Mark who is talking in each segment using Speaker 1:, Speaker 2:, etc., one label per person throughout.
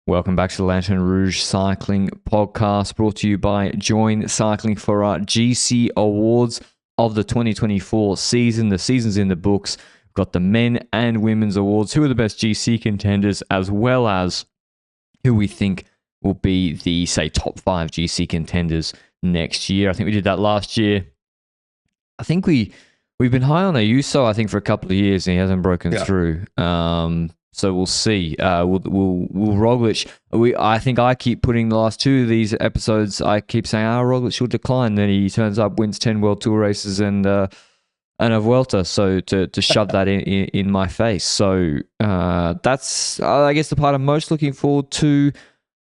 Speaker 1: Welcome back to the Lanterne Rouge Cycling Podcast, brought to you by Join Cycling for our GC Awards of the 2024 season. The season's in the books. We've got the men and women's awards. Who are the best GC contenders, as well as who we think will be the, say, top 5 GC contenders next year. I think we did that last year. I think we've been high on Ayuso, I think, for a couple of years, and he hasn't broken through. So we'll see. We'll Roglic. I think I keep putting the last 2 of these episodes. I keep saying, Roglic will decline. Then he turns up, wins 10 World Tour races and a Vuelta. So to shove that in my face. So that's I guess the part I'm most looking forward to.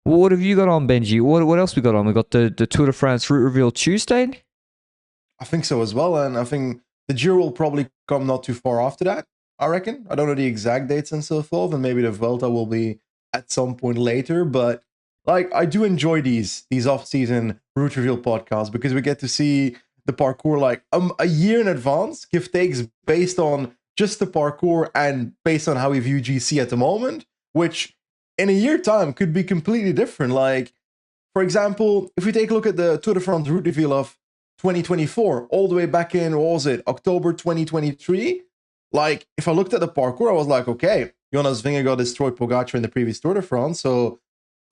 Speaker 1: What have you got on, Benji? What else we got on? We got the Tour de France route reveal Tuesday.
Speaker 2: I think so as well, and I think the Giro will probably come not too far after that. I reckon. I don't know the exact dates and so forth, and maybe the Vuelta will be at some point later. But I do enjoy these off-season route reveal podcasts because we get to see the parcours a year in advance, give takes based on just the parcours and based on how we view GC at the moment, which in a year time could be completely different. Like, for example, if we take a look at the Tour de France route reveal of 2024, all the way back in, what was it, October 2023? Like, if I looked at the parkour, I was like, okay, Jonas Vingegaard destroyed Pogačar in the previous Tour de France, so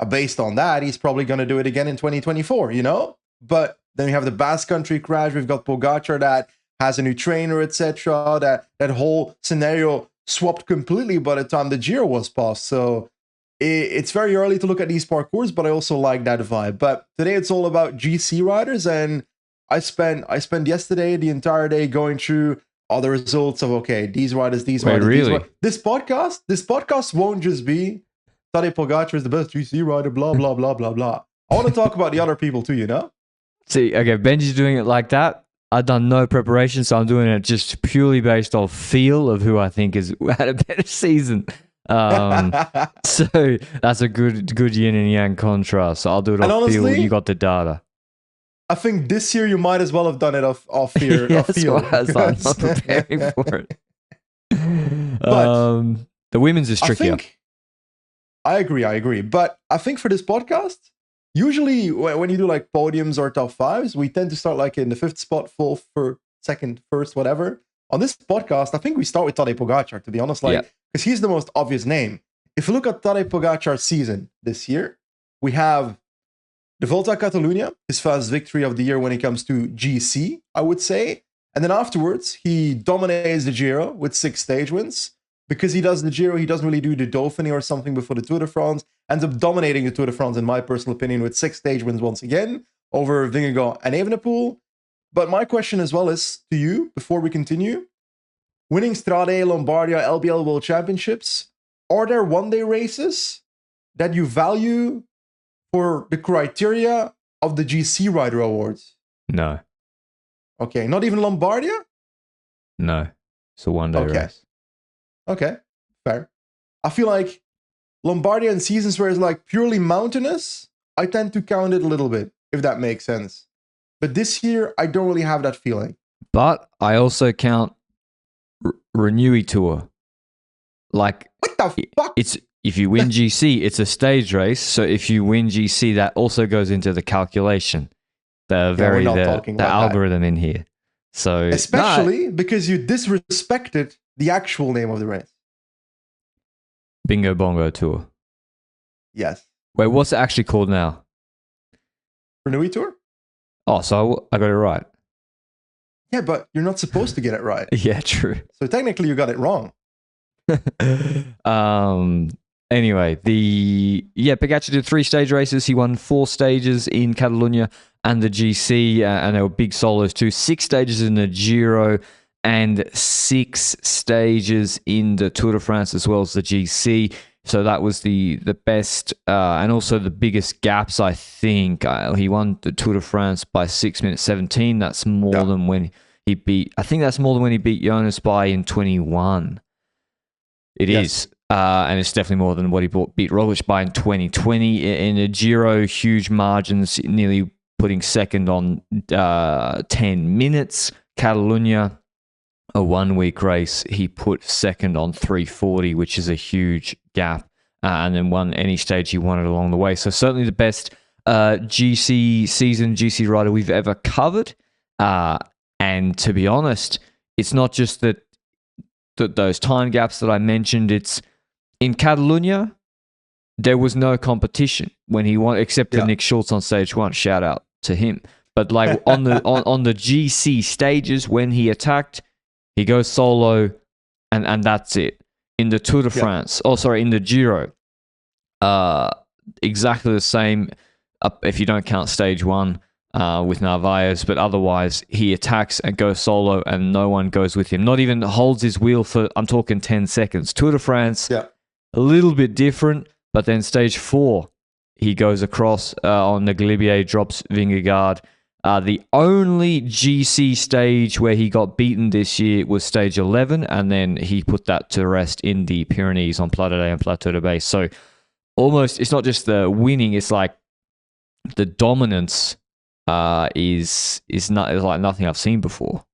Speaker 2: based on that, he's probably going to do it again in 2024, you know? But then we have the Basque Country crash, we've got Pogačar that has a new trainer, etc. That whole scenario swapped completely by the time the Giro was passed, so it's very early to look at these parkours, but I also like that vibe. But today it's all about GC riders, and I spent yesterday the entire day going through all the results of these riders.
Speaker 1: Really?
Speaker 2: This podcast won't just be Tadej Pogačar is the best GC rider, blah blah blah blah blah. I want to talk about the other people too, you know?
Speaker 1: See, okay, Benji's doing it like that. I've done no preparation, so I'm doing it just purely based off feel of who I think has had a better season. So that's a good yin and yang contrast. So I'll do it off feel. You got the data.
Speaker 2: I think this year you might as well have done it off fear.
Speaker 1: Yeah, that's why I'm not preparing for it. But the women's is trickier.
Speaker 2: I agree. But I think for this podcast, usually when you do like podiums or top 5s, we tend to start in the 5th spot, 4th, 2nd, 1st, whatever. On this podcast, I think we start with Tadej Pogačar, to be honest, because he's the most obvious name. If you look at Tadej Pogačar's season this year, we have the Volta a Catalunya, his first victory of the year when it comes to GC, I would say. And then afterwards, he dominates the Giro with 6 stage wins. Because he does the Giro, he doesn't really do the Dauphiné or something before the Tour de France. Ends up dominating the Tour de France, in my personal opinion, with 6 stage wins once again over Vingegaard and Evenepoel. But my question as well is to you, before we continue. Winning Strade, Lombardia, LBL World Championships, are there one-day races that you value for the criteria of the GC Rider Awards?
Speaker 1: No.
Speaker 2: Okay, not even Lombardia?
Speaker 1: No. It's a one-day race.
Speaker 2: Okay, fair. I feel like Lombardia in seasons where it's purely mountainous, I tend to count it a little bit, if that makes sense. But this year, I don't really have that feeling.
Speaker 1: But I also count Renewy Tour.
Speaker 2: What the fuck?
Speaker 1: It's if you win GC, it's a stage race. So if you win GC, that also goes into the calculation. The algorithm in here. So
Speaker 2: especially because you disrespected the actual name of the race.
Speaker 1: Bingo Bongo Tour.
Speaker 2: Yes.
Speaker 1: Wait, what's it actually called now?
Speaker 2: Renewy Tour?
Speaker 1: Oh, so I got it right.
Speaker 2: Yeah, but you're not supposed to get it right.
Speaker 1: Yeah, true.
Speaker 2: So technically you got it wrong.
Speaker 1: Anyway, Pogačar did 3 stage races. He won 4 stages in Catalunya and the GC, and there were big solos too. 6 stages in the Giro and 6 stages in the Tour de France as well as the GC. So that was the best and also the biggest gaps, I think. He won the Tour de France by 6 minutes 17. That's more than when he beat... I think that's more than when he beat Jonas by in 21. It is. And it's definitely more than what he beat Roglic by in 2020. In the Giro, huge margins, nearly putting second on 10 minutes. Catalunya, a 1 week race, he put second on 3:40, which is a huge gap and then won any stage he wanted along the way. So certainly the best GC rider we've ever covered. And to be honest, it's not just that those time gaps that I mentioned. It's in Catalunya, there was no competition when he won, except for Nick Schultz on stage 1. Shout out to him. But like on the on the GC stages, when he attacked, he goes solo, and that's it. In the Tour de France, in the Giro, exactly the same. If you don't count stage 1 with Narvaez, but otherwise he attacks and goes solo, and no one goes with him. Not even holds his wheel for, I'm talking 10 seconds. Tour de France, a little bit different, but then stage 4, he goes across on the Galibier, drops Vingegaard. The only GC stage where he got beaten this year was stage 11, and then he put that to rest in the Pyrenees on Pla d'Alais and Plateau de Bay. So almost, it's not just the winning, it's like the dominance is like nothing I've seen before.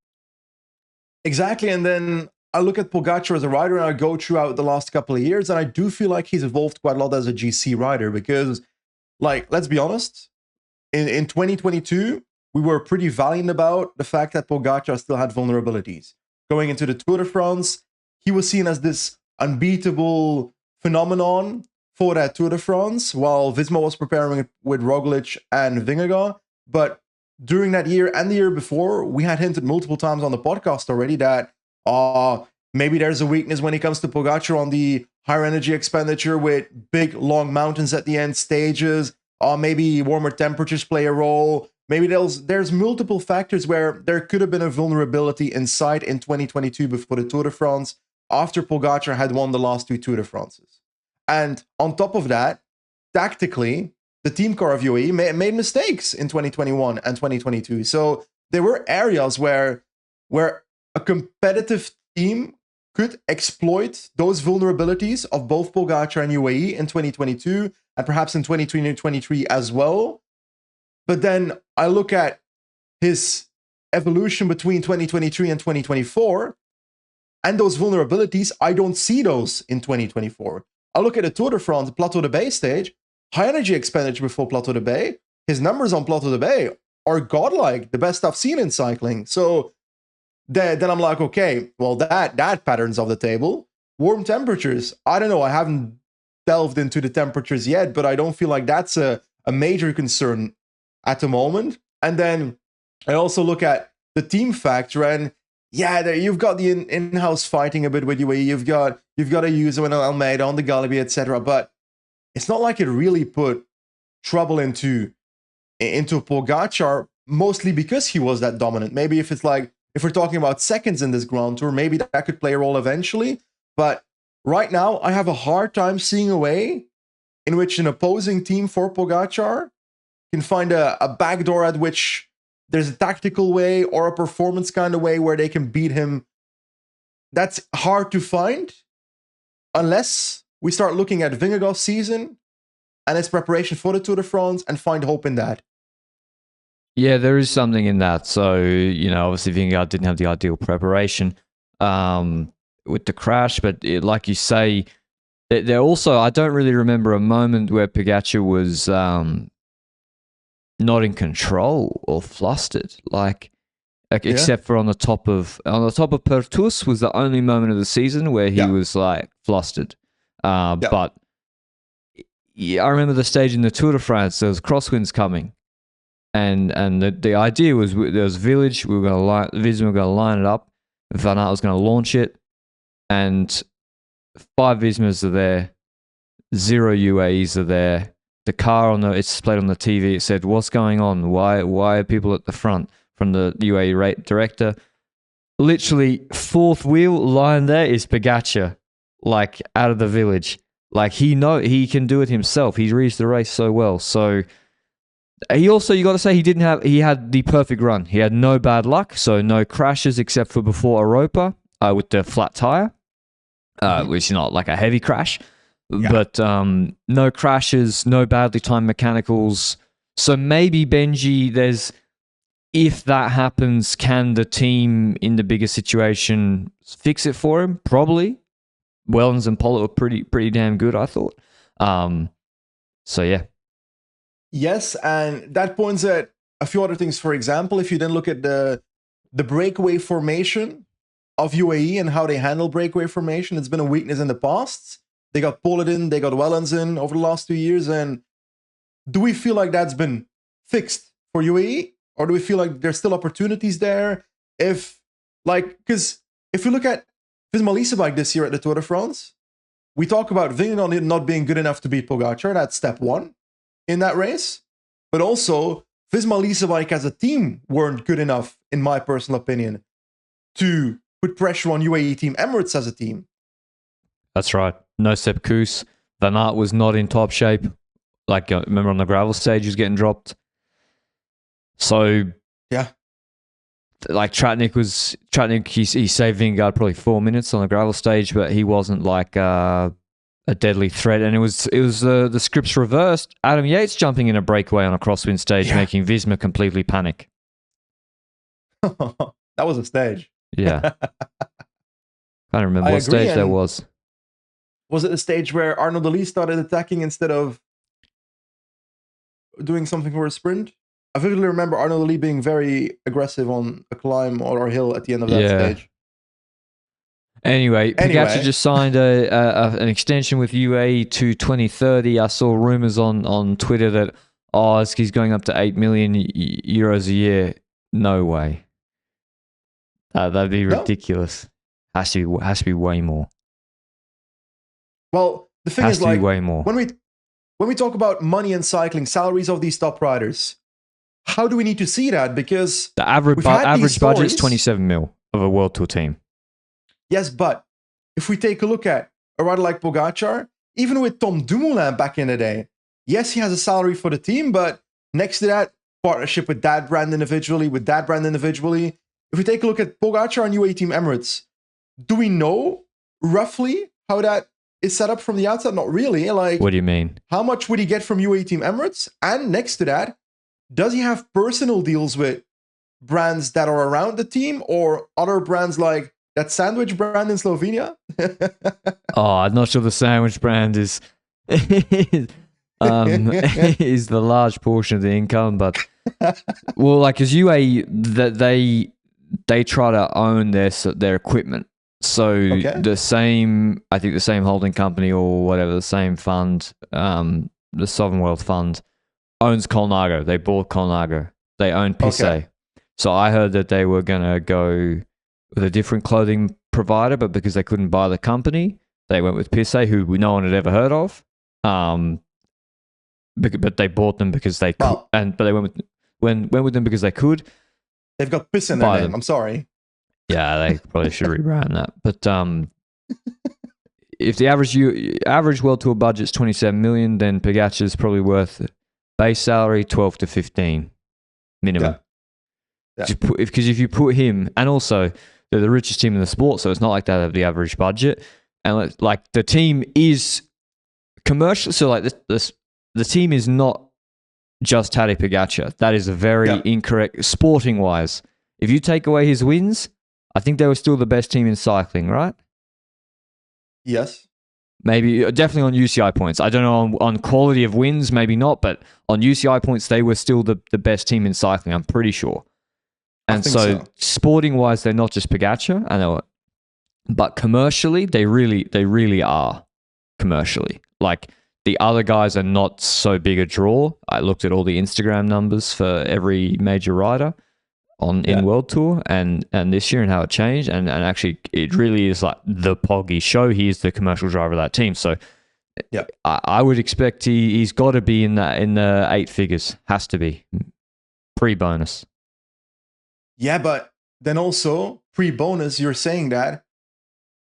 Speaker 2: Exactly. And then I look at Pogačar as a rider, and I go throughout the last couple of years, and I do feel like he's evolved quite a lot as a GC rider, because, like, let's be honest, in 2022, we were pretty valiant about the fact that Pogačar still had vulnerabilities. Going into the Tour de France, he was seen as this unbeatable phenomenon for that Tour de France, while Visma was preparing with Roglic and Vingegaard. But during that year and the year before, we had hinted multiple times on the podcast already that maybe there's a weakness when it comes to Pogačar on the higher energy expenditure with big, long mountains at the end stages. Maybe warmer temperatures play a role. Maybe there's multiple factors where there could have been a vulnerability inside in 2022 before the Tour de France, after Pogačar had won the last 2 Tour de France's. And on top of that, tactically, the team car of UAE made mistakes in 2021 and 2022. So there were areas where a competitive team could exploit those vulnerabilities of both Pogačar and UAE in 2022, and perhaps in 2023 as well. But then I look at his evolution between 2023 and 2024, and those vulnerabilities, I don't see those in 2024. I look at the Tour de France, Plateau de Bay stage, high energy expenditure before Plateau de Bay. His numbers on Plateau de Bay are godlike, the best I've seen in cycling. So then I'm like, okay, well, that pattern's off the table. Warm temperatures, I don't know. I haven't delved into the temperatures yet, but I don't feel like that's a major concern at the moment. And then I also look at the team factor, and you've got the in-house fighting a bit with UAE. You've got a user in Almeida on the Galibier, etc. But it's not like it really put trouble into Pogačar, mostly because he was that dominant. Maybe if we're talking about seconds in this Grand Tour, maybe that could play a role eventually. But right now, I have a hard time seeing a way in which an opposing team for Pogačar can find a backdoor at which there's a tactical way or a performance kind of way where they can beat him. That's hard to find unless we start looking at Vingegaard's season and his preparation for the Tour de France and find hope in that.
Speaker 1: Yeah, there is something in that. So, obviously Vingegaard didn't have the ideal preparation with the crash, but like you say, there also, I don't really remember a moment where Pogačar was not in control or flustered, except for on the top of Pertus was the only moment of the season where he was like flustered. But I remember the stage in the Tour de France, there was crosswinds coming, and the idea was there was village, we were going to line it up, Van Aert was going to launch it, and 5 Vismas are there, 0 UAEs are there. The car it's displayed on the TV. It said, "What's going on? Why are people at the front?" From the UAE director. Literally, 4th wheel line there is Pogačar, like out of the village. Like he can do it himself. He reads the race so well. So he also, you got to say, he had the perfect run. He had no bad luck, so no crashes except for before Europa with the flat tire, which is not like a heavy crash. Yeah. But no crashes, no badly timed mechanicals. So maybe Benji, if that happens, can the team in the bigger situation fix it for him? Probably. Wellens and Pollitt were pretty damn good, I thought. So yeah.
Speaker 2: Yes, and that points at a few other things. For example, if you then look at the breakaway formation of UAE and how they handle breakaway formation, it's been a weakness in the past. They got Polidin, they got Wellens in over the last 2 years, and do we feel like that's been fixed for UAE, or do we feel like there's still opportunities there? Because if we look at Visma Lease bike this year at the Tour de France, we talk about Vingegaard not being good enough to beat Pogačar. That's step one in that race. But also, Visma Lease bike as a team weren't good enough, in my personal opinion, to put pressure on UAE Team Emirates as a team.
Speaker 1: That's right. No Sepp Kuss. Van Aert was not in top shape. Like, remember on the gravel stage, he was getting dropped. So,
Speaker 2: yeah.
Speaker 1: Like Tratnik, he saved Vingegaard probably 4 minutes on the gravel stage, but he wasn't like a deadly threat. And it was the scripts reversed. Adam Yates jumping in a breakaway on a crosswind stage, making Visma completely panic.
Speaker 2: That was a stage.
Speaker 1: Yeah. I don't remember what stage that was.
Speaker 2: Was it the stage where Arnaud Delis started attacking instead of doing something for a sprint? I vividly remember Arnaud Delis being very aggressive on a climb or a hill at the end of that stage.
Speaker 1: Anyway, Pogačar just signed an extension with UAE to 2030. I saw rumors on Twitter that he's going up to 8 million euros a year. No way. That'd be ridiculous. Has to be way more.
Speaker 2: Well, the thing is, like,
Speaker 1: way more.
Speaker 2: When we talk about money and cycling, salaries of these top riders, how do we need to see that? Because
Speaker 1: the average budget is 27 mil of a World Tour team.
Speaker 2: Yes, but if we take a look at a rider like Pogačar, even with Tom Dumoulin back in the day, yes, he has a salary for the team, but next to that, partnership with that brand individually, If we take a look at Pogačar and UAE Team Emirates, do we know roughly how that is set up from the outside? Not really. Like,
Speaker 1: what do you mean? How
Speaker 2: much would he get from UAE Team Emirates? And next to that, does he have personal deals with brands that are around the team or other brands like that sandwich brand in Slovenia?
Speaker 1: I'm not sure the sandwich brand is is the large portion of the income, but well, like as UAE, they try to own their equipment. So the same holding company or whatever, the same fund, the Sovereign Wealth Fund owns Colnago. They bought Colnago. They own Pisse. Okay. So I heard that they were going to go with a different clothing provider, but because they couldn't buy the company, they went with Pisse, who no one had ever heard of. But they bought them because they could, but they went with them because they could.
Speaker 2: They've got Piss in their name. I'm sorry.
Speaker 1: Yeah, they probably should rebrand that. But if the average World Tour budget's 27 million, then Pogačar's probably worth base salary 12 to 15 minimum. Yeah. Because if you put him, and also they're the richest team in the sport, so it's not like they have the average budget, and like the team is commercial. So like the team is not just Tadej Pogačar. That is a very incorrect sporting wise. If you take away his wins, I think they were still the best team in cycling, right?
Speaker 2: Yes.
Speaker 1: Maybe, definitely on UCI points. I don't know on quality of wins, maybe not, but on UCI points, they were still the best team in cycling, I'm pretty sure. And so sporting-wise, they're not just Pogačar, I know it, but commercially, they really are commercially. Like, the other guys are not so big a draw. I looked at all the Instagram numbers for every major rider in World Tour and this year and how it changed. And actually, it really is like the Poggy show. He is the commercial driver of that team. So I would expect he's got to be in the 8 figures. Has to be. Pre-bonus.
Speaker 2: Yeah, but then also, pre-bonus, you're saying that.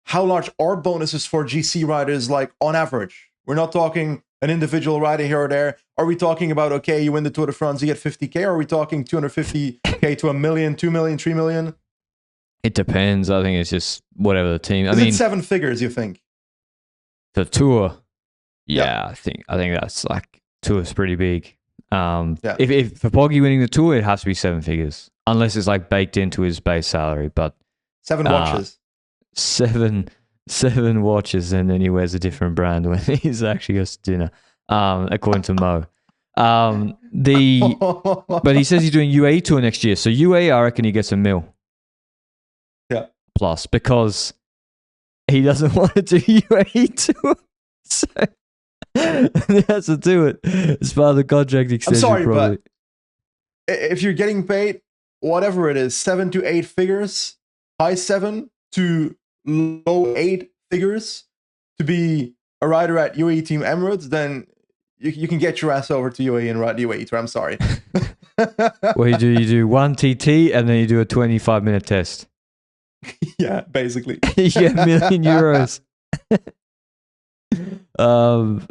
Speaker 2: How large are bonuses for GC riders, like on average? We're not talking an individual rider here or there. Are we talking about, okay, you win the Tour de France, you get 50K? Or are we talking 250K to $1 million, 2 million, 3 million?
Speaker 1: It depends. I think it's just whatever the team.
Speaker 2: Is it 7 figures, you think?
Speaker 1: The Tour? Yeah. I think that's like, Tour's pretty big. If for Poggy winning the Tour, it has to be 7 figures. Unless it's like baked into his base salary. But
Speaker 2: 7 watches.
Speaker 1: 7 7 watches, and then he wears a different brand when he's actually goes to dinner, according to Mo. But he says he's doing UAE tour next year. So UAE, I reckon he gets a mil.
Speaker 2: Yeah.
Speaker 1: Plus, because he doesn't want to do UAE tour. So he has to do it. It's part of the contract extension.
Speaker 2: I'm sorry,
Speaker 1: probably.
Speaker 2: but if you're getting paid, whatever it is, 7 to 8 figures, high 7 to low 8 figures to be a rider at UAE Team Emirates, then you can get your ass over to UAE and ride the UAE tour. I'm sorry.
Speaker 1: Well, you do 1 TT and then you do a 25-minute test.
Speaker 2: Yeah, basically.
Speaker 1: You get €1 million.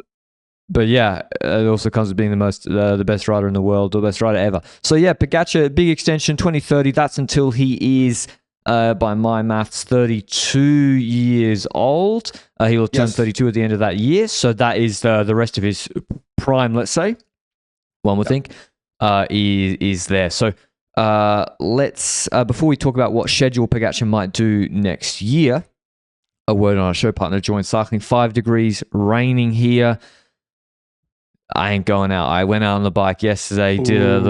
Speaker 1: But yeah, it also comes with being the best rider in the world, or the best rider ever. So yeah, Pogačar, big extension, 2030. That's until he is, by my maths, 32 years old. He will turn 32 at the end of that year. So that is the rest of his prime, let's say. One would think is there. So let's before we talk about what schedule Pogačar might do next year, a word on our show partner, Join Cycling. 5 degrees, raining here. I ain't going out. I went out on the bike yesterday, did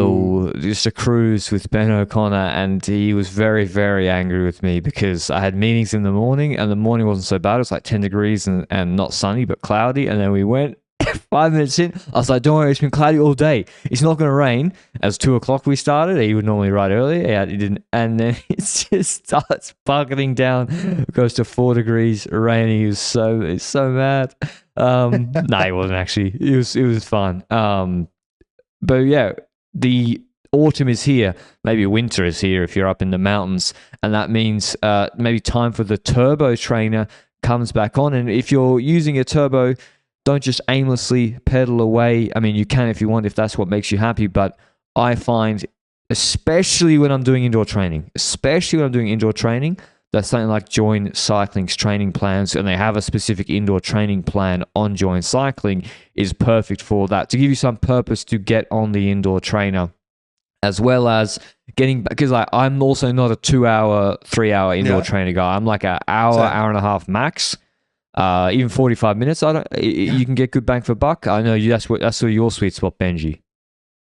Speaker 1: just a cruise with Ben O'Connor, and he was very, very angry with me because I had meetings in the morning, and the morning wasn't so bad. It was like 10 degrees and not sunny, but cloudy. And then we went 5 minutes in. I was like, don't worry, it's been cloudy all day. It's not going to rain. As 2 o'clock we started. He would normally ride earlier. Yeah, he didn't. And then it just starts bucketing down. It goes to 4 degrees, raining. He's so mad. No, he wasn't actually. It was fun. But yeah, the autumn is here. Maybe winter is here if you're up in the mountains, and that means maybe time for the turbo trainer comes back on. And if you're using a turbo, don't just aimlessly pedal away. I mean, you can if you want, if that's what makes you happy. But I find, especially when I'm doing indoor training, that's something like Join Cycling's training plans, and they have a specific indoor training plan on Join Cycling, is perfect for that, to give you some purpose to get on the indoor trainer, as well as getting, because I'm also not a 2-hour, 3-hour indoor trainer guy. I'm like an hour and a half max. Even 45 minutes. You can get good bang for buck. I know that's your sweet spot, Benji.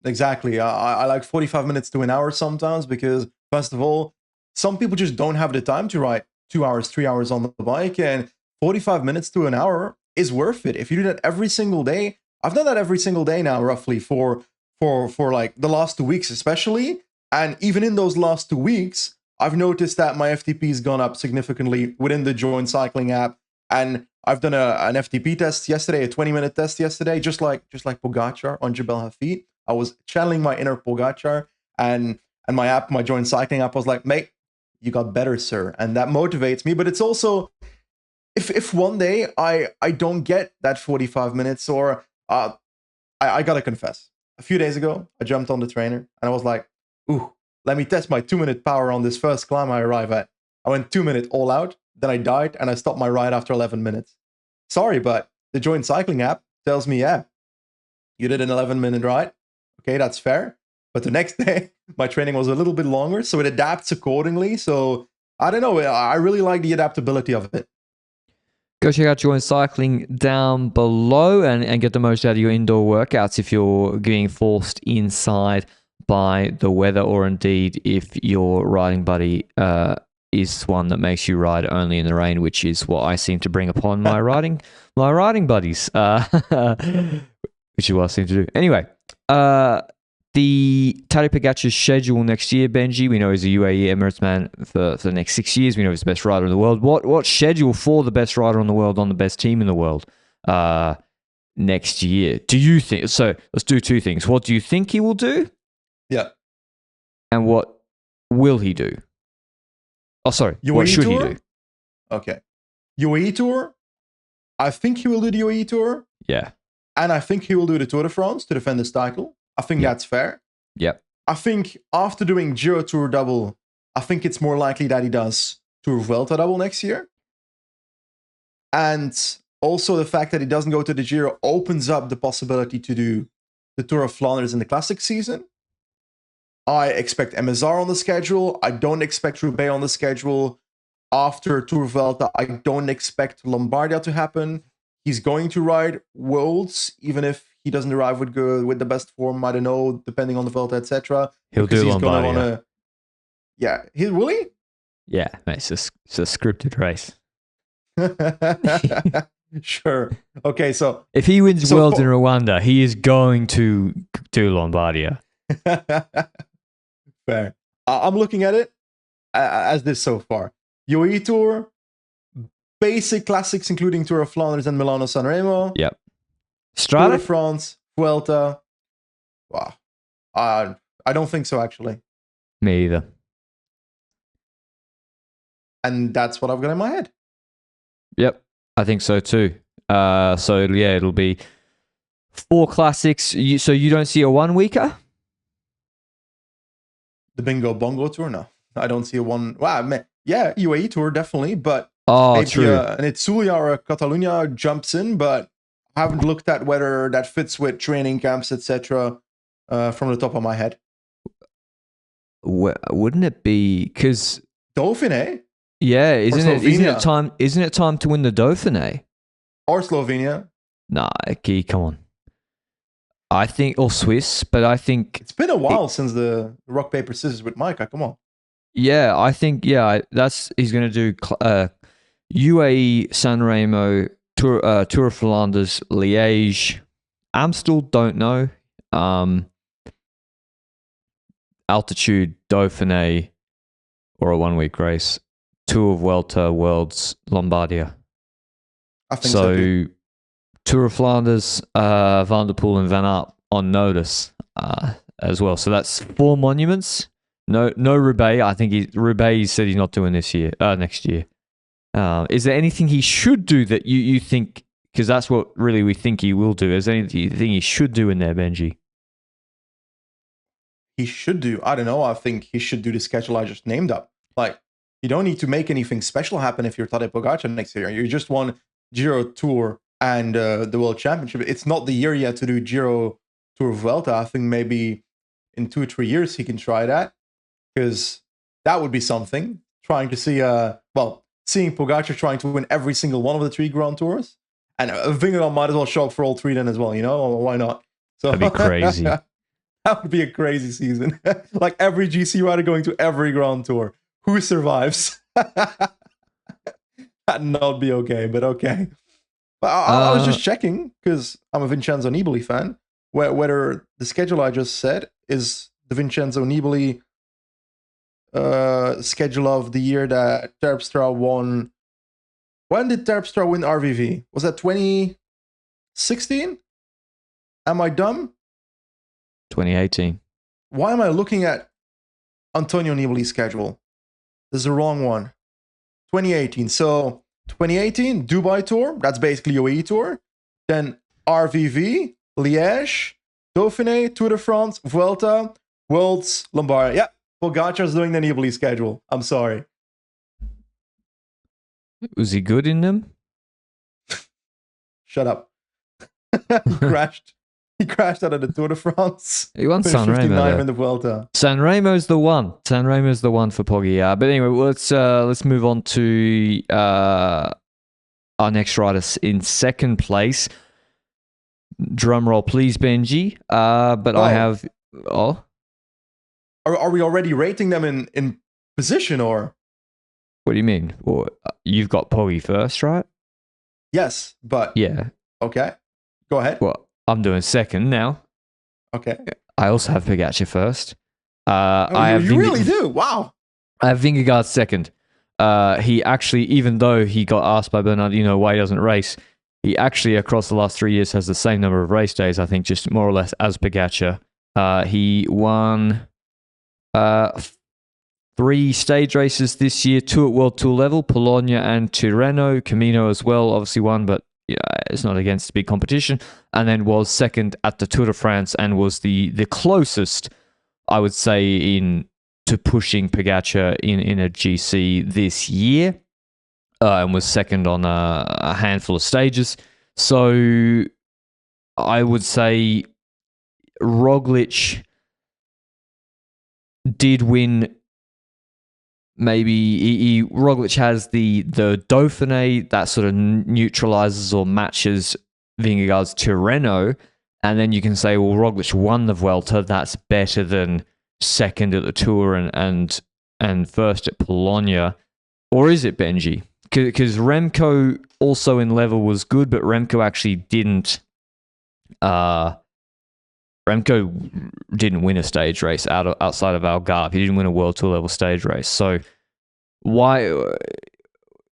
Speaker 2: Exactly. I like 45 minutes to an hour sometimes, because first of all, some people just don't have the time to ride 2 hours, 3 hours on the bike, and 45 minutes to an hour is worth it. If you do that every single day, I've done that every single day now, roughly for like the last 2 weeks, especially. And even in those last 2 weeks, I've noticed that my FTP has gone up significantly within the Join Cycling app. And I've done an FTP test yesterday, a 20-minute test yesterday, just like Pogačar on Jebel Hafid. I was channeling my inner Pogačar, and my Join Cycling app was like, mate, you got better, sir. And that motivates me. But it's also, if one day I don't get that 45 minutes, or I gotta confess, a few days ago, I jumped on the trainer and I was like, ooh, let me test my 2-minute power on this first climb I arrive at. I went 2 minutes all out. Then I died and I stopped my ride after 11 minutes. Sorry, but the Join Cycling app tells me, yeah, you did an 11-minute ride. Okay, that's fair. But the next day, my training was a little bit longer, so it adapts accordingly. So I don't know. I really like the adaptability of it.
Speaker 1: Go check out Join Cycling down below and get the most out of your indoor workouts if you're being forced inside by the weather, or indeed if your riding buddy is one that makes you ride only in the rain, which is what I seem to bring upon my riding buddies, which is what I seem to do. Anyway, the Tadej Pogačar's schedule next year, Benji, we know he's a UAE Emirates man for the next 6 years. We know he's the best rider in the world. What schedule for the best rider in the world on the best team in the world next year? Do you think? So let's do 2 things. What do you think he will do?
Speaker 2: Yeah.
Speaker 1: And what will he do? Oh, sorry.
Speaker 2: UAE
Speaker 1: what should
Speaker 2: tour?
Speaker 1: he do?
Speaker 2: Okay. UAE tour? I think he will do the UAE tour.
Speaker 1: Yeah.
Speaker 2: And I think he will do the Tour de France to defend his title. I think that's fair.
Speaker 1: Yep.
Speaker 2: I think after doing Giro Tour double, I think it's more likely that he does Tour Vuelta double next year. And also the fact that he doesn't go to the Giro opens up the possibility to do the Tour of Flanders in the classic season. I expect MSR on the schedule. I don't expect Roubaix on the schedule. after Tour Vuelta, I don't expect Lombardia to happen. He's going to ride Worlds, even if he doesn't arrive with the best form. I don't know, depending on the Vuelta, etc.
Speaker 1: He'll do Lombardia.
Speaker 2: He will he?
Speaker 1: Yeah, mate, it's a scripted race.
Speaker 2: Sure. Okay, so
Speaker 1: if he wins Worlds in Rwanda, he is going to do Lombardia.
Speaker 2: Fair. I'm looking at it as this so far. UAE Tour, basic classics including Tour of Flanders and Milano Sanremo.
Speaker 1: Yep. Strade?
Speaker 2: Tour de France, Vuelta. Wow. I don't think so, actually.
Speaker 1: Me either.
Speaker 2: And that's what I've got in my head.
Speaker 1: Yep, I think so too. So yeah, it'll be 4 classics. So you don't see a 1 weeker?
Speaker 2: The Bingo Bongo Tour? No, I don't see a one. Wow, man. Yeah, UAE Tour definitely, but
Speaker 1: maybe true.
Speaker 2: An Itzulia or a Catalunya jumps in, but I haven't looked at whether that fits with training camps, etc. From the top of my head.
Speaker 1: Wouldn't it be because
Speaker 2: Dauphiné?
Speaker 1: Yeah, isn't it time to win the Dauphiné?
Speaker 2: Or Slovenia?
Speaker 1: Nah, come on. I think, or Swiss, but I think
Speaker 2: it's been a while since the rock paper scissors with Micah. Come on.
Speaker 1: Yeah, I think he's going to do UAE, Sanremo, Tour of Flanders, Liège, Amstel. Don't know. Altitude, Dauphiné, or a 1 week race. Tour of Vuelta, Worlds, Lombardia.
Speaker 2: I think so.
Speaker 1: Tour of Flanders, Van der Poel and Van Aert on notice as well. So that's 4 monuments. No Roubaix. I think Roubaix he said he's not doing next year. Is there anything he should do that you think, because that's what really we think he will do. Is there anything you think he should do in there, Benji?
Speaker 2: He should do? I don't know. I think he should do the schedule I just named up. Like, you don't need to make anything special happen if you're Tadej Pogačar next year. You just won Giro Tour and the World Championship. It's not the year yet to do Giro Tour Vuelta. I think maybe in 2 or 3 years he can try that, because that would be something. Trying to see, seeing Pogačar trying to win every single one of the 3 Grand Tours, and Vingegaard might as well show up for all 3 then as well. You know, why not? So
Speaker 1: that'd be crazy.
Speaker 2: That would be a crazy season. Like every GC rider going to every Grand Tour. Who survives? That'd not be okay, but okay. But I was just checking, because I'm a Vincenzo Nibali fan, whether the schedule I just said is the Vincenzo Nibali schedule of the year that Terpstra won. When did Terpstra win RVV? Was that 2016? Am I dumb?
Speaker 1: 2018.
Speaker 2: Why am I looking at Antonio Nibali's schedule? This is the wrong one. 2018. So 2018, Dubai Tour. That's basically UAE Tour. Then RVV, Liège, Dauphiné, Tour de France, Vuelta, Worlds, Lombardia. Yeah, Pogačar's doing the Nibali schedule. I'm sorry.
Speaker 1: Was he good in them?
Speaker 2: Shut up. He crashed out of the Tour de France.
Speaker 1: He won Sanremo
Speaker 2: in the Vuelta.
Speaker 1: Sanremo's the one. Sanremo's the one for Poggy. But anyway, let's move on to our next rider in second place. Drum roll, please, Benji. I have. Oh,
Speaker 2: are we already rating them in position, or?
Speaker 1: What do you mean? Well, you've got Poggy first, right?
Speaker 2: Yes, but
Speaker 1: yeah.
Speaker 2: Okay, go ahead.
Speaker 1: Well, I'm doing second now.
Speaker 2: Okay.
Speaker 1: I also have Pogačar first.
Speaker 2: You really do? Wow.
Speaker 1: I have Vingegaard second. He actually, even though he got asked by Bernardino why he doesn't race, he actually, across the last 3 years, has the same number of race days, I think, just more or less as Pogačar. He won 3 stage races this year, 2 at World Tour level, Bologna and Tirreno. Camino as well, obviously won, but it's not against big competition, and then was second at the Tour de France and was the closest, I would say, to pushing Pogačar in a GC this year, and was second on a handful of stages. So I would say Roglic did win maybe Roglic has the Dauphiné that sort of neutralizes or matches Vingegaard's Tirreno, and then you can say, well, Roglic won the Vuelta. That's better than second at the Tour and first at Polonia. Or is it, Benji? Because Remco also in level was good, but Remco actually didn't. Remco didn't win a stage race outside of Algarve. He didn't win a World Tour level stage race. So why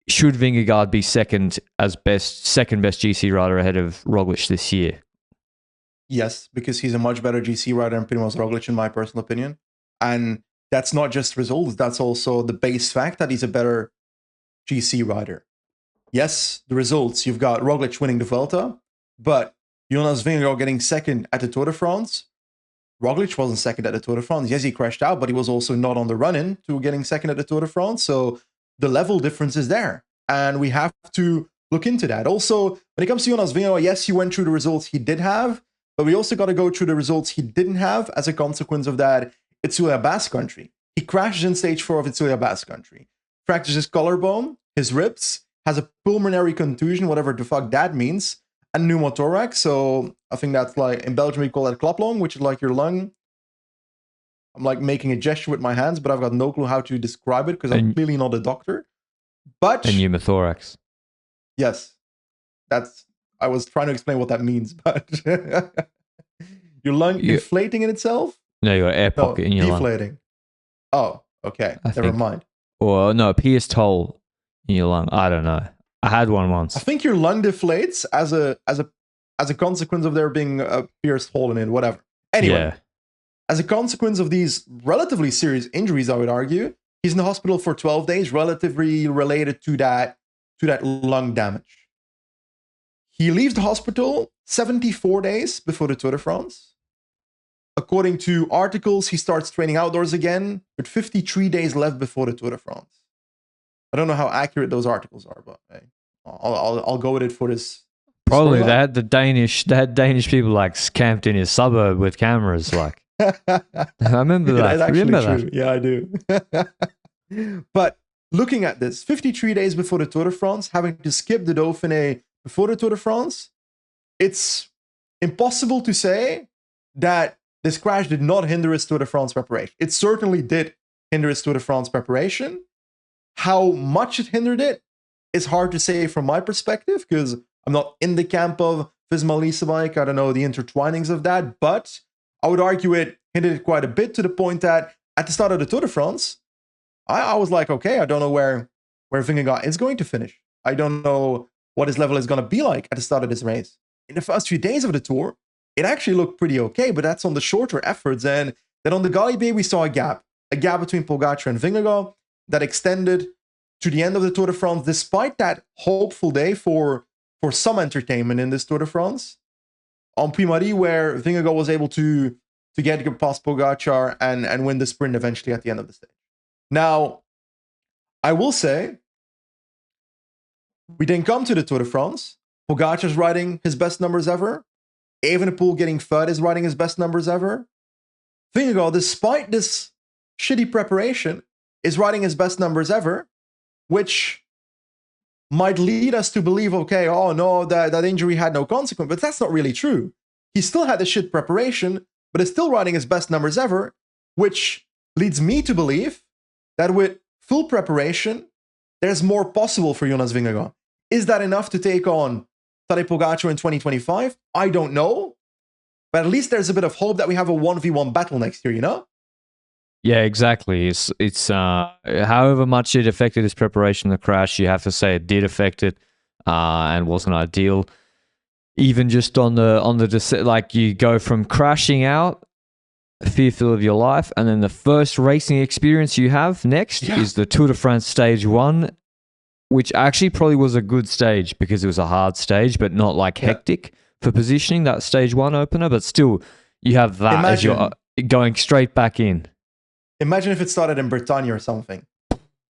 Speaker 1: should Vingegaard be second best GC rider ahead of Roglic this year?
Speaker 2: Yes, because he's a much better GC rider than Primoz Roglic, in my personal opinion. And that's not just results. That's also the base fact that he's a better GC rider. Yes, the results. You've got Roglic winning the Vuelta, but Jonas Vingegaard getting second at the Tour de France. Roglic wasn't second at the Tour de France. Yes, he crashed out, but he was also not on the run-in to getting second at the Tour de France. So the level difference is there. And we have to look into that. Also, when it comes to Jonas Vingegaard, yes, he went through the results he did have, but we also got to go through the results he didn't have as a consequence of that Itzulia Basque Country. He crashes in stage 4 of Itzulia Basque Country, fractures his collarbone, his ribs, has a pulmonary contusion, whatever the fuck that means, and pneumothorax. So I think that's like, in Belgium we call that klaplong, which is like your lung. I'm like making a gesture with my hands, but I've got no clue how to describe it because I'm clearly not a doctor. But
Speaker 1: and pneumothorax.
Speaker 2: Yes, I was trying to explain what that means, but your lung inflating in itself?
Speaker 1: No, your air pocket in your
Speaker 2: deflating.
Speaker 1: Lung.
Speaker 2: Oh, okay. Never mind.
Speaker 1: Or no, a pierced hole in your lung. I don't know. I had one once.
Speaker 2: I think your lung deflates as a consequence of there being a pierced hole in it, whatever. Anyway, as a consequence of these relatively serious injuries, I would argue, he's in the hospital for 12 days, relatively related to that lung damage. He leaves the hospital 74 days before the Tour de France. According to articles, he starts training outdoors again with 53 days left before the Tour de France. I don't know how accurate those articles are, but hey, I'll go with it for this.
Speaker 1: Probably that the Danish people like camped in his suburb with cameras. Like, I remember that.
Speaker 2: That's actually true. Yeah, I do. But looking at this, 53 days before the Tour de France, having to skip the Dauphiné before the Tour de France, it's impossible to say that this crash did not hinder his Tour de France preparation. It certainly did hinder his Tour de France preparation. How much it hindered it is hard to say from my perspective because I'm not in the camp of Visma Leasebike. I don't know the intertwinings of that, but I would argue it hindered it quite a bit to the point that at the start of the Tour de France, I was like, okay, I don't know where Vingegaard is going to finish. I don't know what his level is going to be like at the start of this race. In the first few days of the Tour, it actually looked pretty okay, but that's on the shorter efforts. And then on the Galibier, we saw a gap between Pogačar and Vingegaard that extended to the end of the Tour de France, despite that hopeful day for some entertainment in this Tour de France. On Puy-Marie, where Vingegaard was able to get past Pogačar and win the sprint eventually at the end of the stage. Now, I will say, we didn't come to the Tour de France. Pogačar's riding his best numbers ever. Evenepoel getting third is riding his best numbers ever. Vingegaard, despite this shitty preparation, is riding his best numbers ever, which might lead us to believe, okay, oh no, that injury had no consequence, but that's not really true. He still had a shit preparation, but is still riding his best numbers ever, which leads me to believe that with full preparation, there's more possible for Jonas Vingegaard. Is that enough to take on Tadej Pogačar in 2025? I don't know. But at least there's a bit of hope that we have a 1v1 battle next year, you know?
Speaker 1: Yeah, exactly. It's however much it affected his preparation, the crash, you have to say it did affect it and wasn't ideal. Even just on the like you go from crashing out, fearful of your life, and then the first racing experience you have next is the Tour de France Stage 1, which actually probably was a good stage because it was a hard stage, but not like hectic for positioning, that Stage 1 opener, but still you have that as you're going straight back in.
Speaker 2: Imagine if it started in Bretagne or something.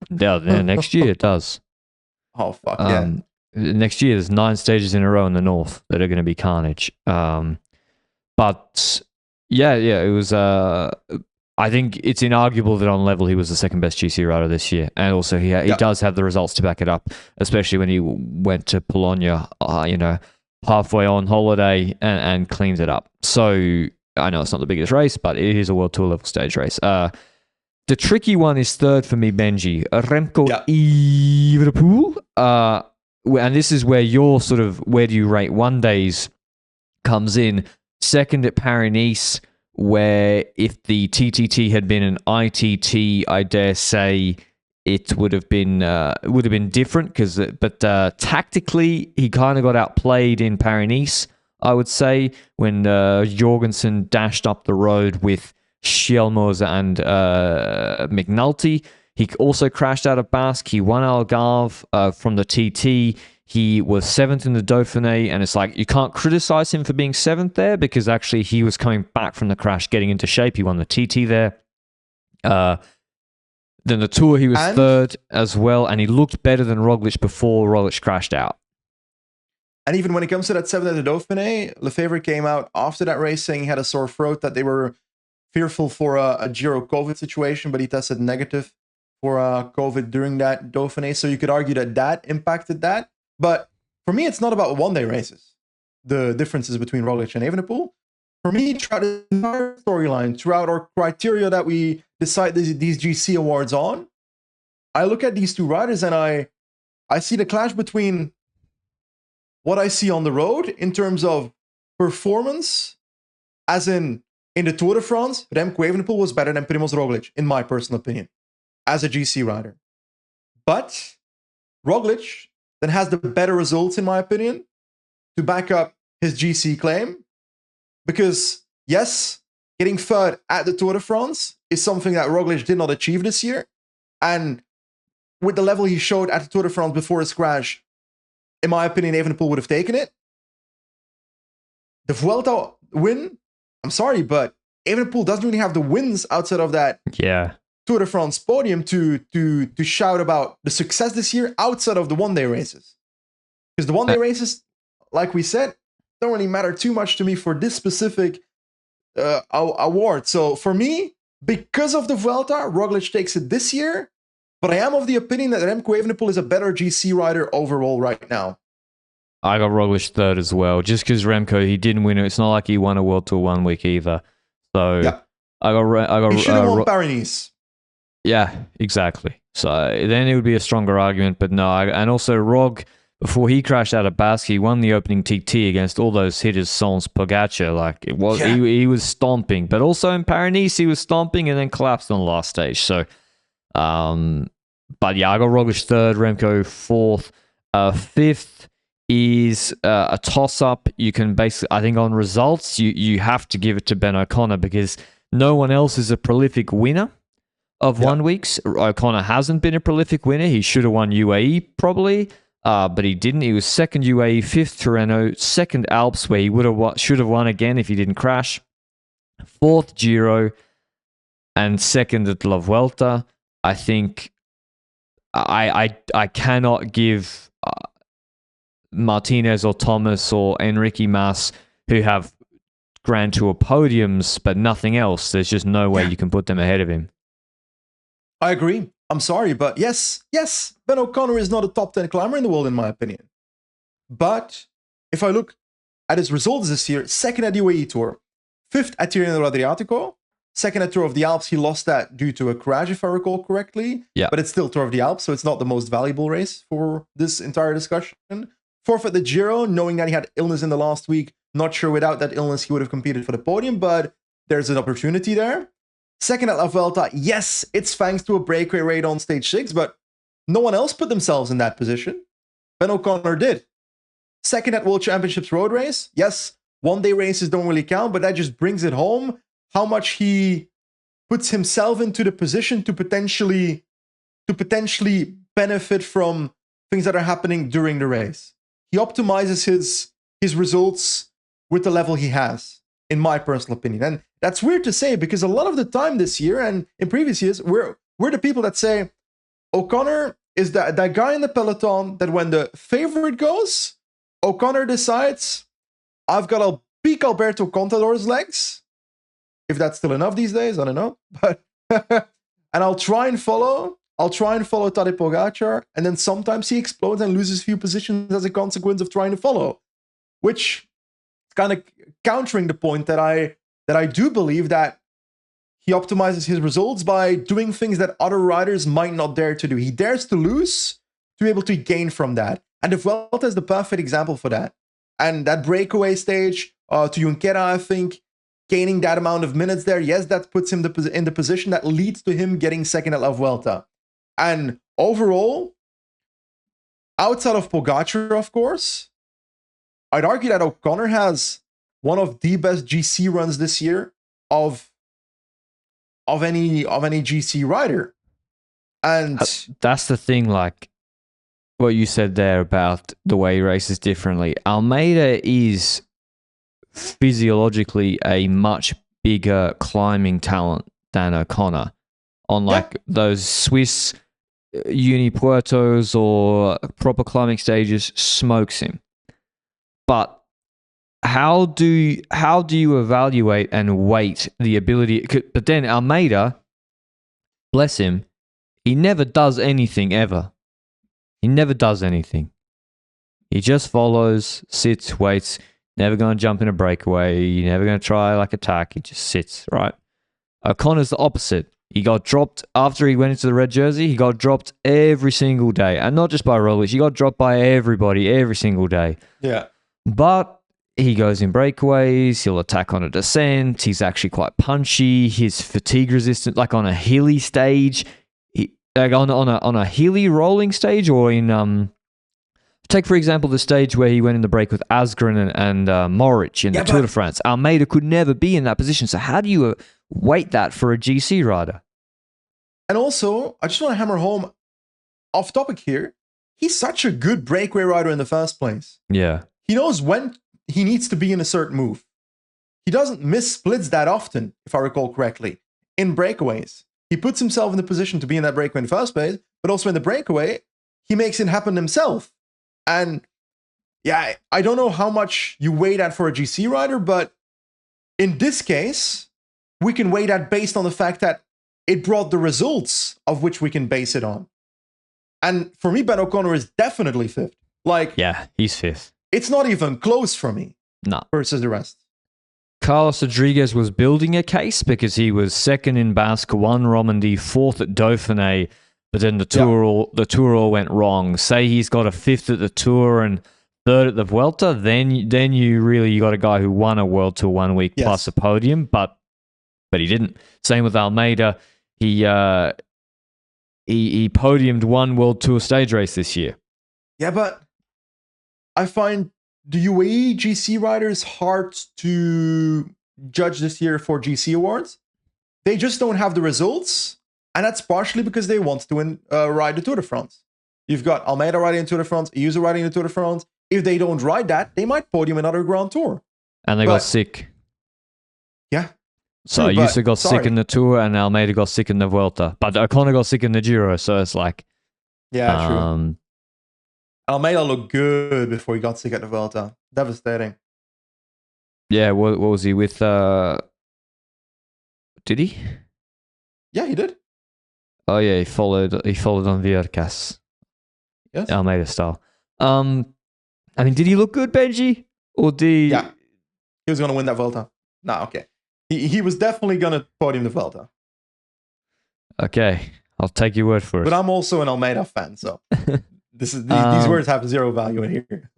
Speaker 1: Yeah, next year it does.
Speaker 2: Oh, fuck,
Speaker 1: Next year there's 9 stages in a row in the north that are going to be carnage. But yeah, it was I think it's inarguable that on level he was the second best GC rider this year, and also he does have the results to back it up, especially when he went to Bologna, halfway on holiday and cleaned it up. So I know it's not the biggest race, but it is a World Tour level stage race. The tricky one is third for me, Benji. Remco Evenepoel. And this is where your sort of where do you rate one days comes in. Second at Paris-Nice, where if the TTT had been an ITT, I dare say it would have been different. But tactically, he kind of got outplayed in Paris-Nice, I would say, when Jorgensen dashed up the road with Schielmoser and McNulty. He also crashed out of Basque. He won Algarve from the TT. He was 7th in the Dauphiné, and it's like you can't criticize him for being 7th there because actually he was coming back from the crash, getting into shape. He won the TT there. Then the Tour, he was 3rd as well, and he looked better than Roglic before Roglic crashed out.
Speaker 2: And even when it comes to that 7th at the Dauphiné, Lefevre came out after that race saying he had a sore throat, that they were fearful for a Giro COVID situation, but he tested negative for COVID during that Dauphiné. So you could argue that that impacted that. But for me, it's not about one-day races, the differences between Roglic and Evenepoel. For me, throughout the entire storyline, throughout our criteria that we decide these GC awards on, I look at these two riders and I see the clash between what I see on the road in terms of performance, as in the Tour de France, Remco Evenepoel was better than Primož Roglic, in my personal opinion, as a GC rider. But Roglic then has the better results, in my opinion, to back up his GC claim. Because, yes, getting third at the Tour de France is something that Roglic did not achieve this year. And with the level he showed at the Tour de France before his crash, in my opinion, Evenepoel would have taken it. The Vuelta win, I'm sorry, but Evenepoel doesn't really have the wins outside of that Tour de France podium to shout about the success this year outside of the one-day races. Because the one-day races, like we said, don't really matter too much to me for this specific award. So for me, because of the Vuelta, Roglic takes it this year, but I am of the opinion that Remco Evenepoel is a better GC rider overall right now.
Speaker 1: I got Roglic third as well, just because Remco, he didn't win it. It's not like he won a World Tour 1 week either. So
Speaker 2: he should have won Paris-Nice.
Speaker 1: Yeah, exactly. So then it would be a stronger argument, but no. And also Rog, before he crashed out of Basque, he won the opening TT against all those hitters, sans Pogačar. Like it was, he was stomping. But also in Paris-Nice, he was stomping and then collapsed on the last stage. So, but yeah, I got Roglic third, Remco fourth, fifth is a toss-up. You can basically, I think on results, you have to give it to Ben O'Connor because no one else is a prolific winner of 1 weeks. O'Connor hasn't been a prolific winner. He should have won UAE probably, but he didn't. He was second UAE, fifth Tirreno, second Alps, where he should have won again if he didn't crash, fourth Giro, and second at La Vuelta. I think I cannot give Martinez or Thomas or Enrique Mas, who have Grand Tour podiums but nothing else. There's just no way you can put them ahead of him.
Speaker 2: I agree. I'm sorry, but yes, Ben O'Connor is not a top 10 climber in the world, in my opinion. But if I look at his results this year, second at the UAE Tour, fifth at Tirreno Adriatico, second at Tour of the Alps. He lost that due to a crash, if I recall correctly.
Speaker 1: Yeah.
Speaker 2: But it's still Tour of the Alps, so it's not the most valuable race for this entire discussion. Fourth at the Giro, knowing that he had illness in the last week. Not sure without that illness he would have competed for the podium, but there's an opportunity there. Second at La Vuelta, yes, it's thanks to a breakaway raid on stage 6, but no one else put themselves in that position. Ben O'Connor did. Second at World Championships road race, yes, one-day races don't really count, but that just brings it home how much he puts himself into the position to potentially benefit from things that are happening during the race. He optimizes his results with the level he has, in my personal opinion. And that's weird to say because a lot of the time this year and in previous years, we're the people that say O'Connor is that guy in the peloton that when the favorite goes, O'Connor decides, I've got to peak Alberto Contador's legs If that's still enough these days, I don't know. But and I'll try and follow Tadej Pogačar, and then sometimes he explodes and loses a few positions as a consequence of trying to follow, which is kind of countering the point that I do believe that he optimizes his results by doing things that other riders might not dare to do. He dares to lose to be able to gain from that. And the Vuelta is the perfect example for that. And that breakaway stage to Junquera, I think, gaining that amount of minutes there, yes, that puts him in the position that leads to him getting second at La Vuelta. And overall, outside of Pogačar, of course, I'd argue that O'Connor has one of the best GC runs this year of any GC rider. And
Speaker 1: that's the thing, like what you said there about the way he races differently. Almeida is physiologically a much bigger climbing talent than O'Connor. On like those Swiss Unipuertos or proper climbing stages, smokes him. But how do you evaluate and weight the ability? But then Almeida, bless him, he never does anything ever. He never does anything. He just follows, sits, waits. Never going to jump in a breakaway. Never going to try like attack. He just sits, right? O'Connor's the opposite. He got dropped after he went into the red jersey. He got dropped every single day, and not just by Roglic. He got dropped by everybody every single day.
Speaker 2: Yeah, but
Speaker 1: he goes in breakaways. He'll attack on a descent. He's actually quite punchy. His fatigue resistant, like on a hilly stage, on a hilly rolling stage, or in take for example the stage where he went in the break with Asgreen and Moric in the Tour de France. Almeida could never be in that position. So how do you weight that for a GC rider?
Speaker 2: And also, I just want to hammer home, off topic here, he's such a good breakaway rider in the first place.
Speaker 1: Yeah.
Speaker 2: He knows when he needs to be in a certain move. He doesn't miss splits that often, if I recall correctly, in breakaways. He puts himself in the position to be in that breakaway in the first place, but also in the breakaway, he makes it happen himself. And yeah, I don't know how much you weigh that for a GC rider, but in this case, we can weigh that based on the fact that it brought the results of which we can base it on. And for me, Ben O'Connor is definitely fifth. Like,
Speaker 1: yeah, he's fifth.
Speaker 2: It's not even close for me.
Speaker 1: No.
Speaker 2: Versus the rest.
Speaker 1: Carlos Rodriguez was building a case because he was second in Basque, won Romandy, fourth at Dauphiné, but then the tour all went wrong. Say he's got a fifth at the Tour and third at the Vuelta, then you got a guy who won a World Tour 1 week plus a podium, but he didn't. Same with Almeida. He podiumed one World Tour stage race this year.
Speaker 2: Yeah, but I find the UAE GC riders hard to judge this year for GC awards. They just don't have the results, and that's partially because they want to ride the Tour de France. You've got Almeida riding the Tour de France, Ayuso riding the Tour de France. If they don't ride that, they might podium another Grand Tour.
Speaker 1: And they got sick.
Speaker 2: Yeah.
Speaker 1: So Ayuso got sick in the Tour, and Almeida got sick in the Vuelta. But O'Connor got sick in the Giro, so it's like...
Speaker 2: Yeah, true. Almeida looked good before he got sick at the Vuelta. Devastating.
Speaker 1: Yeah, what was he with? Did he?
Speaker 2: Yeah, he did.
Speaker 1: Oh yeah, he followed on Viercas.
Speaker 2: Yes.
Speaker 1: Almeida style. I mean, did he look good, Benji? Or did he...
Speaker 2: Yeah. He was going to win that Vuelta. Nah, okay. He was definitely going to podium the Vuelta.
Speaker 1: Okay, I'll take your word for it.
Speaker 2: But I'm also an Almeida fan, so... These words have zero value in here.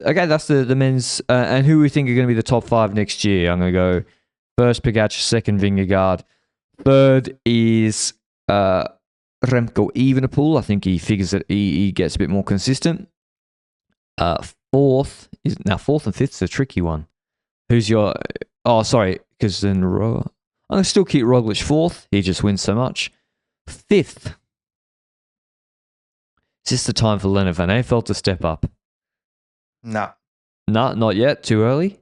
Speaker 1: Okay, that's the men's, and who we think are going to be the top 5 next year. I'm going to go first Pogačar, second Vingegaard, third is Remco Evenepoel. I think he figures that he gets a bit more consistent. Fourth and fifth is a tricky one. Who's your? Oh, sorry, because then I'm going to still keep Roglic fourth. He just wins so much. Fifth. Is this the time for Leonard Van Eyfeld to step up?
Speaker 2: Nah.
Speaker 1: Nah, not yet. Too early?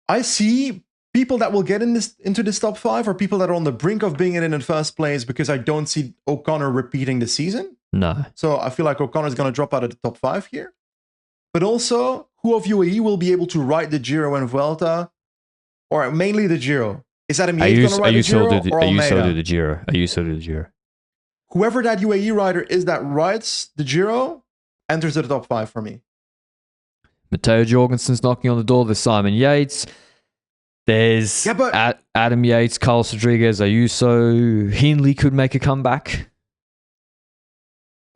Speaker 2: I see people that will get into this top 5 are people that are on the brink of being in the first place because I don't see O'Connor repeating the season.
Speaker 1: No.
Speaker 2: So I feel like O'Connor's going to drop out of the top 5 here. But also, who of UAE will be able to ride the Giro and Vuelta, or mainly the Giro? Is that going to ride the Giro or Almeida?
Speaker 1: The Giro? Ayuso do the Giro.
Speaker 2: Whoever that UAE rider is that rides the Giro enters the top 5 for me.
Speaker 1: Matteo Jorgensen's knocking on the door. There's Simon Yates. There's Adam Yates, Carlos Rodriguez, Ayuso. Hindley could make a comeback.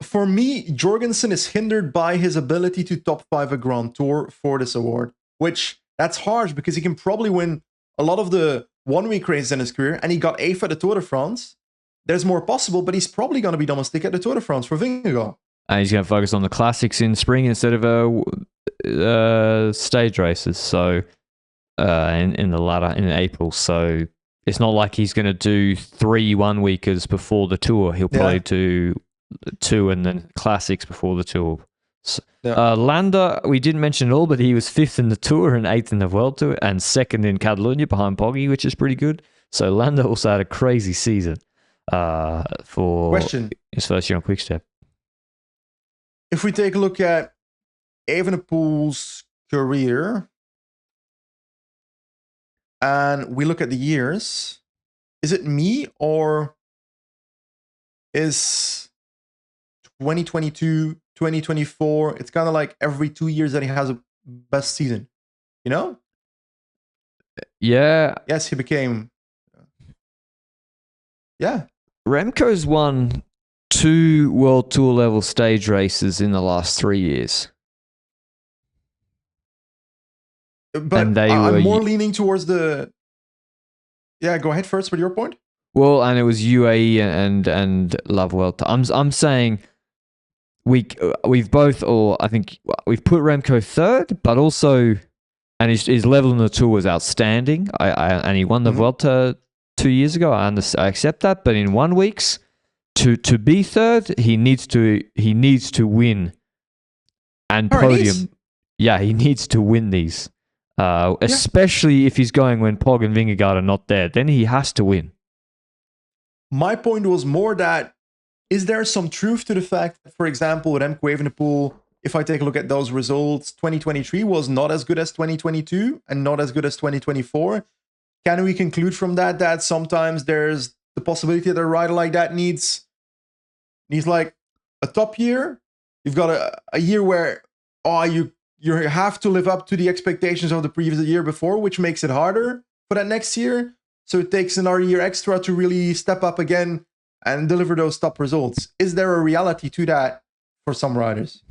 Speaker 2: For me, Jorgensen is hindered by his ability to top 5 a Grand Tour for this award, which that's harsh because he can probably win a lot of the one-week races in his career, and he got 8th at the Tour de France. There's more possible, but he's probably going to be domestic at the Tour de France for Vingegaard.
Speaker 1: And he's going to focus on the classics in spring instead of stage races. So in the latter in April. So it's not like he's going to do 3 1-weekers before the Tour. He'll probably do 2 and then classics before the Tour. So, Landa, we didn't mention it all, but he was 5th in the Tour and 8th in the World Tour and 2nd in Catalunya behind Poggi, which is pretty good. So Landa also had a crazy season for his first year on Quickstep.
Speaker 2: If we take a look at Evenepoel's career and we look at the years, is it me or is 2022, 2024, it's kind of like every 2 years that he has a best season, you know?
Speaker 1: Yeah.
Speaker 2: Yes, he became... Yeah.
Speaker 1: Remco's won 2 World Tour level stage races in the last 3 years.
Speaker 2: But I'm more leaning towards the... Yeah, go ahead first with your point.
Speaker 1: Well, and it was UAE and La Vuelta. I'm saying we've both, or I think we've put Remco 3rd, but also, and his level in the Tour was outstanding. And he won the Vuelta 2 years ago. I accept that, but in 1 week's to be 3rd, he needs to win and podium. Yeah, he needs to win these. Especially if he's going when Pog and Vingegaard are not there, then he has to win.
Speaker 2: My point was more that, is there some truth to the fact that, for example, Remco Evenepoel, if I take a look at those results, 2023 was not as good as 2022 and not as good as 2024. Can we conclude from that sometimes there's the possibility that a rider like that needs like a top year? You've got a year where you have to live up to the expectations of the previous year before, which makes it harder for that next year. So it takes another year extra to really step up again and deliver those top results. Is there a reality to that for some riders?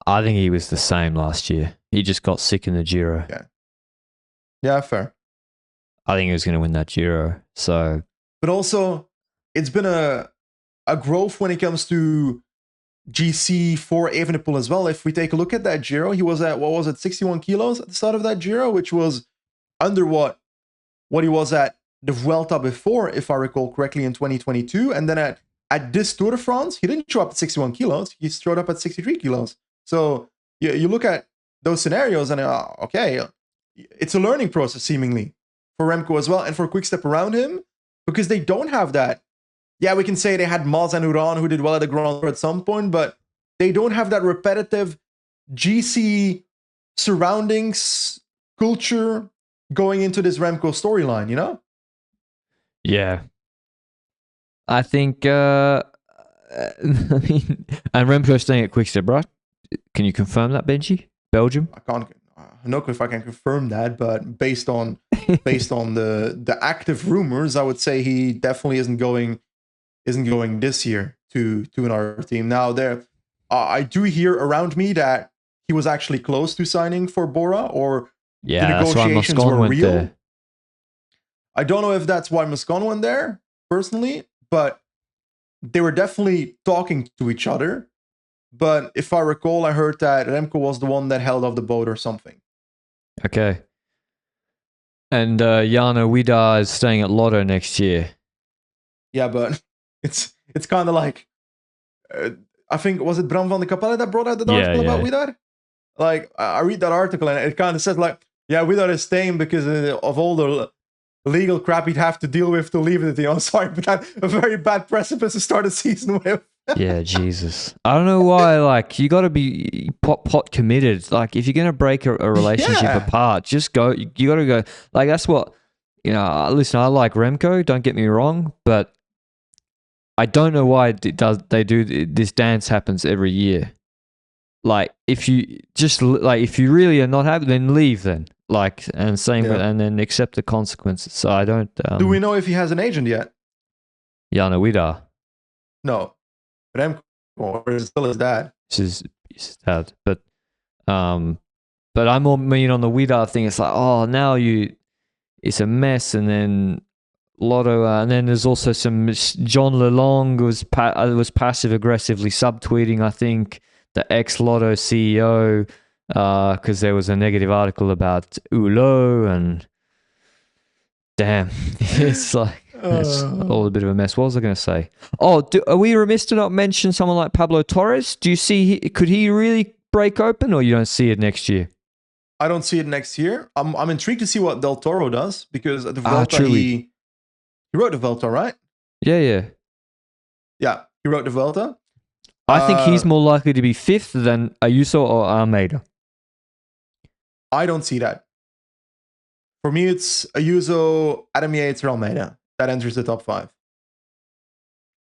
Speaker 1: I think he was the same last year. He just got sick in the Giro.
Speaker 2: Yeah, fair.
Speaker 1: I think he was going to win that Giro. So,
Speaker 2: but also, it's been a growth when it comes to GC for Evenepoel as well. If we take a look at that Giro, he was at, 61 kilos at the start of that Giro, which was under what he was at the Vuelta before, if I recall correctly, in 2022. And then at this Tour de France, he didn't show up at 61 kilos. He showed up at 63 kilos. So you look at those scenarios and, it's a learning process, seemingly, for Remco as well, and for Quickstep around him, because they don't have that. Yeah, we can say they had Maz and Uran who did well at the Grand Tour at some point, but they don't have that repetitive GC surroundings, culture going into this Remco storyline, you know?
Speaker 1: Yeah. I think, and Remco's staying at Quickstep, right? Can you confirm that, Benji? Belgium?
Speaker 2: I don't know if I can confirm that, but based on the active rumors, I would say he definitely isn't going this year to another team. Now I do hear around me that he was actually close to signing for Bora, or the negotiations were real. There. I don't know if that's why Moscon went there personally, but they were definitely talking to each other. But if I recall, I heard that Remco was the one that held off the boat or something.
Speaker 1: Okay. And Jarno Widar is staying at Lotto next year.
Speaker 2: Yeah, but it's kind of like, I think, was it Bram van de Capelle that brought out the article about Widar? Like, I read that article and it kind of says like, Widar is staying because of all the legal crap he'd have to deal with to leave it. I'm sorry, but that's a very bad precipice to start a season with.
Speaker 1: Yeah, Jesus. I don't know why, like, you got to be pot committed. Like, if you're going to break a relationship apart, just go. You got to go. Like, that's what, listen, I like Remco, don't get me wrong, but I don't know why they do this dance happens every year. Like, if you really are not happy, then leave then. Like, and and then accept the consequences. So I don't.
Speaker 2: Do we know if he has an agent yet?
Speaker 1: Jan Uida.
Speaker 2: No. Remco, or is it still his dad?
Speaker 1: His dad. But I'm more mean on the Uida thing. It's like, now it's a mess, and then Lotto, and then there's also some John Lalonde was passive aggressively subtweeting, I think, the ex Lotto CEO, because there was a negative article about Hulot, and damn, it's like it's all a bit of a mess. What was I going to say? Are we remiss to not mention someone like Pablo Torres? Do you see could he really break open, or you don't see it next year?
Speaker 2: I don't see it next year. I'm intrigued to see what Del Toro does, because at the Vuelta he wrote the Vuelta, right?
Speaker 1: Yeah,
Speaker 2: he wrote the Vuelta.
Speaker 1: I think he's more likely to be fifth than Ayuso or Almeida.
Speaker 2: I don't see that. For me, it's Ayuso, Adam Yates, or Almeida that enters the top 5.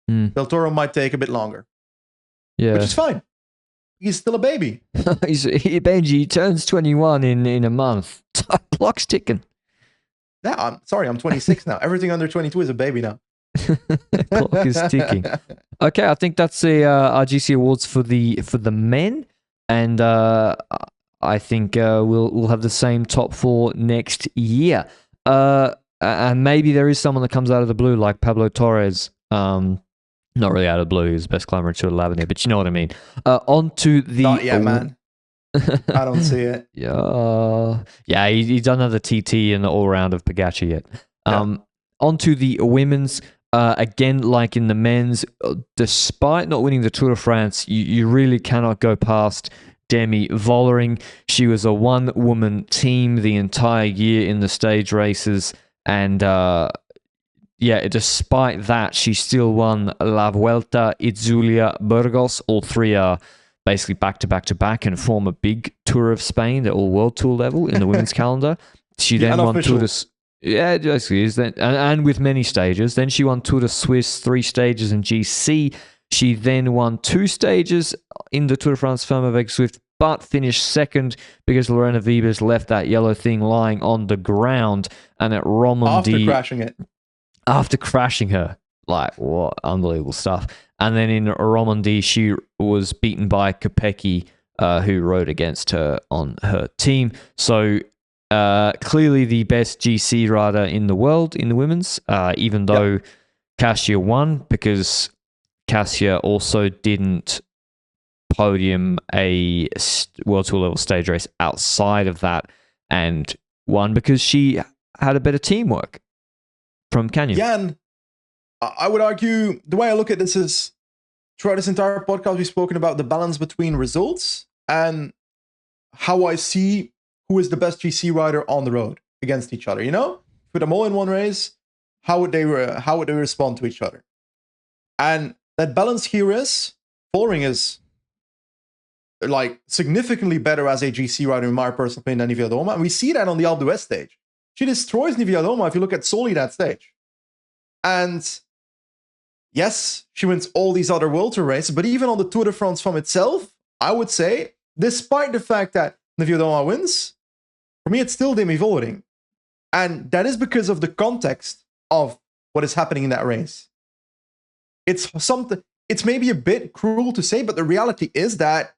Speaker 2: Del Toro might take a bit longer.
Speaker 1: Yeah.
Speaker 2: Which is fine. He's still a baby.
Speaker 1: Benji turns 21 in a month. Clock's ticking.
Speaker 2: Yeah, I'm 26 now. Everything under 22 is a baby now.
Speaker 1: Clock is ticking. Okay, I think that's the RGC awards for the men, and I think we'll have the same top 4 next year. And maybe there is someone that comes out of the blue like Pablo Torres. Not really out of the blue. He's the best climber in Tour de l'Avenir, but you know what I mean. On to the...
Speaker 2: Not yet, man. I don't see it.
Speaker 1: Yeah, he's done another TT in the all-round of Pogačar yet. On to the women's. Again, like in the men's, despite not winning the Tour de France, you really cannot go past Demi Vollering. She was a one-woman team the entire year in the stage races, and despite that, she still won La Vuelta, Itzulia, Burgos. All 3 are basically back-to-back and form a big Tour of Spain. They're all World Tour level in the women's calendar. She then won Tour de... Yeah, it basically is. And with many stages. Then she won Tour de Suisse, 3 stages in GC. She then won 2 stages in the Tour de France Flamme avec Swift, but finished second because Lorena Wiebes left that yellow thing lying on the ground. And at Romandie... After crashing her. Like, what unbelievable stuff. And then in Romandie, she was beaten by Kopecky, who rode against her on her team. So... clearly the best GC rider in the world in the women's, even though Kasia won, because Kasia also didn't podium a World Tour level stage race outside of that, and won because she had a better teamwork from Canyon.
Speaker 2: Yeah, and I would argue the way I look at this is throughout this entire podcast we've spoken about the balance between results and how I see who is the best GC rider on the road against each other. Put them all in one race, how would they respond to each other? And that balance here is Vollering is like significantly better as a GC rider in my personal opinion than Niewiadoma, and we see that on the Alpe d'Huez stage. She destroys Niewiadoma if you look at solely that stage. And yes, she wins all these other World Tour races, but even on the Tour de France from itself, I would say, despite the fact that Niewiadoma wins, for me it's still Demi Vollering. And that is because of the context of what is happening in that race. It's maybe a bit cruel to say, but the reality is that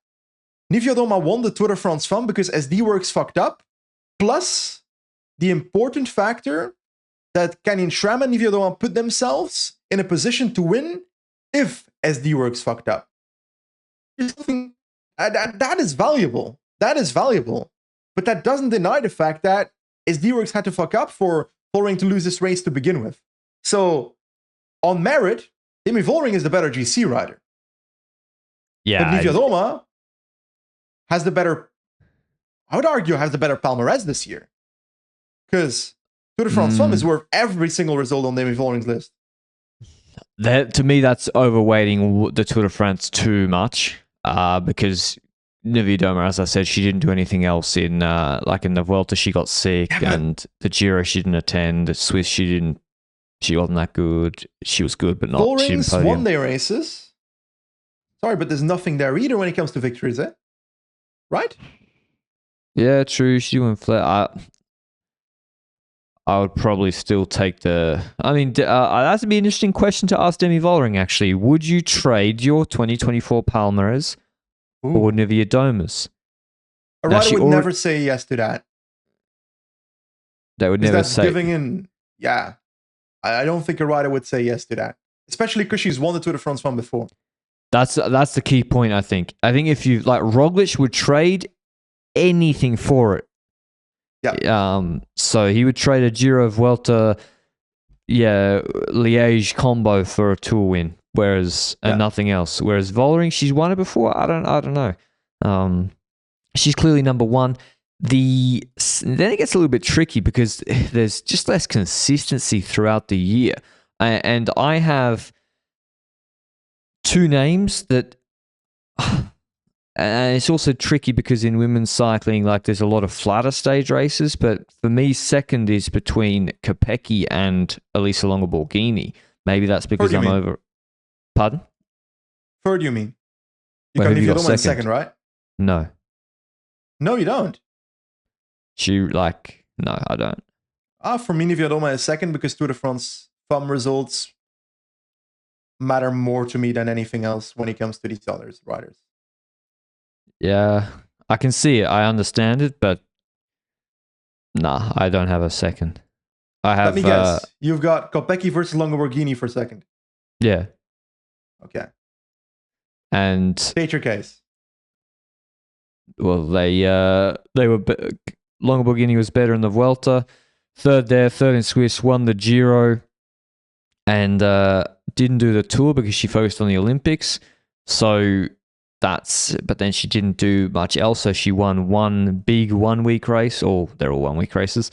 Speaker 2: Niewiadoma won the Tour de France Femme because SD Works fucked up, plus the important factor that Canyon SRAM and Niewiadoma put themselves in a position to win if SD Works fucked up. That is valuable. That is valuable. But that doesn't deny the fact that SD Works had to fuck up for Vollering to lose this race to begin with. So, on merit, Demi Vollering is the better GC rider.
Speaker 1: Yeah.
Speaker 2: But Niewiadoma has the better, I would argue, has the better palmarès this year. Because Tour de France Femme is worth every single result on Demi Vollering's list.
Speaker 1: That, to me, that's overweighting the Tour de France too much because Niewiadoma, as I said, she didn't do anything else in the Vuelta. She got sick, and the Giro she didn't attend. The Swiss she wasn't that good. She was good, but not.
Speaker 2: Vollering's one-day races. Sorry, but there's nothing there either when it comes to victories, eh? Right?
Speaker 1: Yeah, true. She went flat. I would probably still take the... I mean, that'd be an interesting question to ask Demi Vollering, actually. Would you trade your 2024 Palmares or Niewiadoma's?
Speaker 2: A rider would never say yes to that.
Speaker 1: They would never say...
Speaker 2: giving in... Yeah. I don't think a rider would say yes to that. Especially because she's won the Tour de France Femme before. That's
Speaker 1: the key point, I think. I think if you... Like, Roglic would trade anything for it.
Speaker 2: Yeah.
Speaker 1: So he would trade a Giro Vuelta, Liège combo for a Tour win, and nothing else. Whereas Vollering, she's won it before. I don't know. She's clearly number one. Then it gets a little bit tricky because there's just less consistency throughout the year, and I have two names that. And it's also tricky because in women's cycling, like there's a lot of flatter stage races, but for me, second is between Kopecky and Elisa Longo-Borghini. Maybe that's because I'm over. Pardon?
Speaker 2: Third, you mean? You got Niewiadoma in second, right?
Speaker 1: No.
Speaker 2: No, you don't.
Speaker 1: No, I don't.
Speaker 2: For me, Niewiadoma is second because Tour de France Femme results matter more to me than anything else when it comes to these other riders.
Speaker 1: Yeah, I can see it. I understand it, but nah, I don't have a second.
Speaker 2: Let me guess. You've got Kopecky versus Longo-Borghini for second.
Speaker 1: Yeah.
Speaker 2: Okay.
Speaker 1: And
Speaker 2: state your case.
Speaker 1: Well, they were Longo-Borghini was better in the Vuelta. Third in Swiss, won the Giro, and didn't do the Tour because she focused on the Olympics. So. But then she didn't do much else, so she won one big 1 week race, or they're all 1 week races.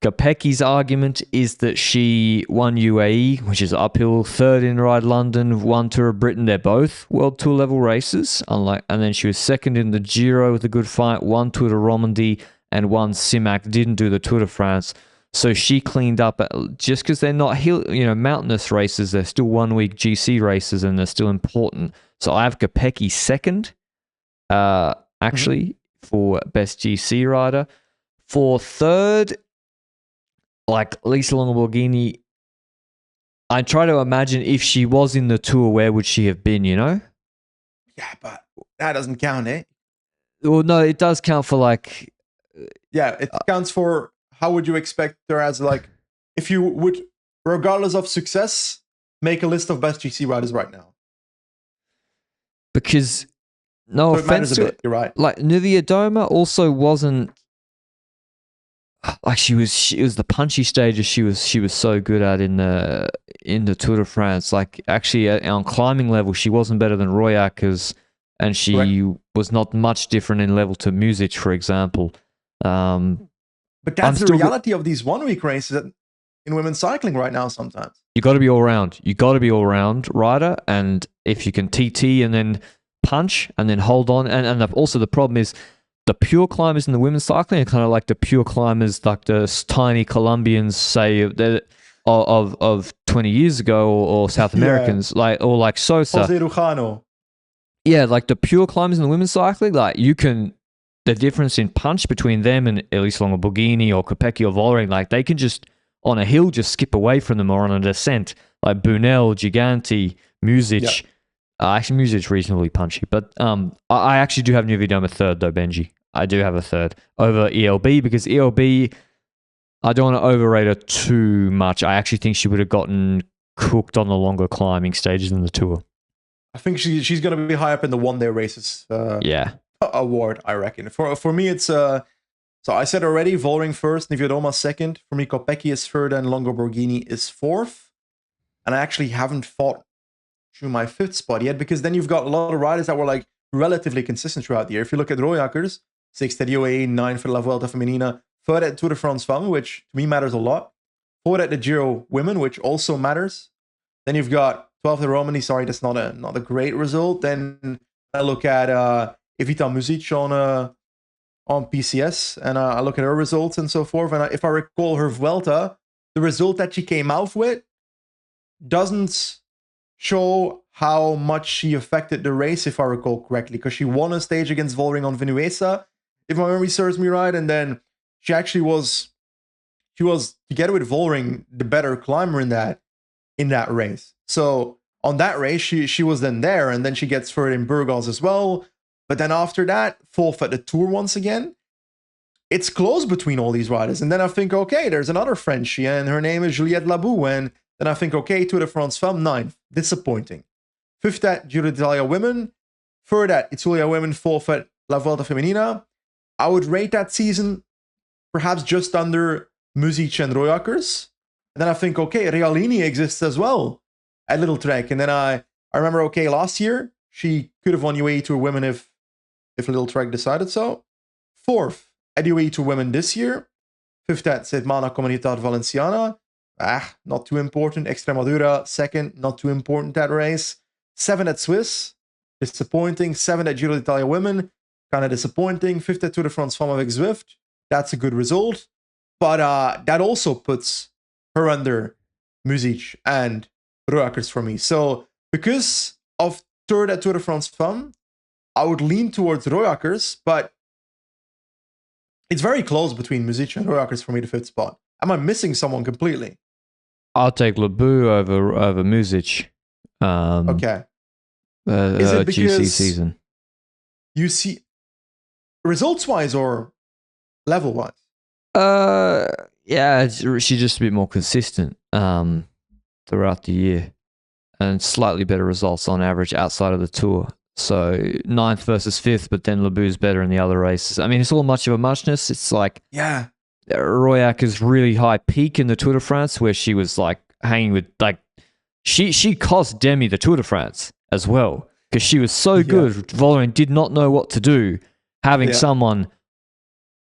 Speaker 1: Kopecky's argument is that she won UAE, which is uphill, third in Ride London, won Tour of Britain. They're both World Tour level races, and then she was second in the Giro with a good fight, won Tour de Romandie, and won Simac, didn't do the Tour de France. So she cleaned up, just because they're not mountainous races, they're still 1 week GC races, and they're still important. So I have Kopecky second, for best GC rider. For third, like Lisa Longo-Borghini, I try to imagine if she was in the Tour, where would she have been,
Speaker 2: Yeah, but that doesn't count, eh?
Speaker 1: Well, no, it does count for like...
Speaker 2: Yeah, it counts for how would you expect her as if you would, regardless of success, make a list of best GC riders right now.
Speaker 1: Because, no offense to it,
Speaker 2: you're right.
Speaker 1: Like Niewiadoma also wasn't like she was the punchy stages she was so good at in the Tour de France. Like actually on climbing level, she wasn't better than Royackers, and she was not much different in level to Music, for example.
Speaker 2: But that's the reality of these 1 week races in women's cycling right now. Sometimes
Speaker 1: you got to be all round. You got to be all round rider, and if you can TT and then punch and then hold on, and also the problem is the pure climbers in the women's cycling are kind of like the pure climbers, like the tiny Colombians, say of 20 years ago, or South Americans, like Sosa.
Speaker 2: Jose Rujano.
Speaker 1: Yeah, like the pure climbers in the women's cycling, like the difference in punch between them and Elisa Longo-Borghini or Kopecky or Vollering, like they can just on a hill just skip away from them, or on a descent, like Bunel, Giganti, Music.
Speaker 2: Yeah.
Speaker 1: Actually, Music's reasonably punchy, but I actually do have Niewiadoma third though, Benji. I do have a third over ELB, because ELB, I don't want to overrate her too much. I actually think she would have gotten cooked on the longer climbing stages in the Tour.
Speaker 2: I think she's going to be high up in the 1 day races. Award, I reckon. For me, it's so I said already, Vollering first, Niewiadoma second. For me, Kopecky is third, and Longo-Borghini is fourth. And I actually haven't fought through my fifth spot yet, because then you've got a lot of riders that were relatively consistent throughout the year. If you look at Royackers, 6th at UAE, 9th for La Vuelta Femenina, third at Tour de France Femme, which to me matters a lot. Fourth at the Giro Women, which also matters. Then you've got 12th at Romani. Sorry, that's not a great result. Then I look at Evita Muzic on PCS, and I look at her results and so forth. And if I recall her Vuelta, the result that she came out with doesn't show how much she affected the race, if I recall correctly, because she won a stage against Vollering on Vinuesa, if my memory serves me right, and then she actually was together with Vollering the better climber in that race. So on that race, she was then there, and then she gets third in Burgos as well. But then after that, fourth at the Tour once again. It's close between all these riders, and then I think, okay, there's another Frenchie, and her name is Juliette Labou, and then I think, okay, Tour de France Femme, 9th, disappointing. 5th at Giro d'Italia Women, 3rd at Italia Women, 4th at La Vuelta Femenina. I would rate that season perhaps just under Muzic and Royakkers. And then I think, okay, Realini exists as well at Little Trek. And then I remember, okay, last year, she could have won UAE Tour Women if Little Trek decided so. 4th at UAE Tour Women this year. 5th at Setmana Comunidad Valenciana. Not too important. Extremadura, 2nd, not too important that race. 7th at Swiss, disappointing. 7th at Giro d'Italia Women, kind of disappointing. 5th at Tour de France Femme avec Zwift, that's a good result. But that also puts her under Muzic and Royakkers for me. So because of 3rd at Tour de France Femme, I would lean towards Royakkers, but it's very close between Muzic and Royakkers for me, the 5th spot. Am I missing someone completely?
Speaker 1: I'll take Labou over Muzic.
Speaker 2: Okay. Is it because
Speaker 1: GC season?
Speaker 2: You see, results-wise or level-wise?
Speaker 1: Yeah, she's just a bit more consistent throughout the year, and slightly better results on average outside of the Tour. So 9th versus 5th, but then Labou's better in the other races. I mean, it's all much of a muchness. It's like,
Speaker 2: yeah,
Speaker 1: Royakker's really high peak in the Tour de France, where she was like hanging with like she cost Demi the Tour de France as well, because she was so good. Vollering did not know what to do. Having someone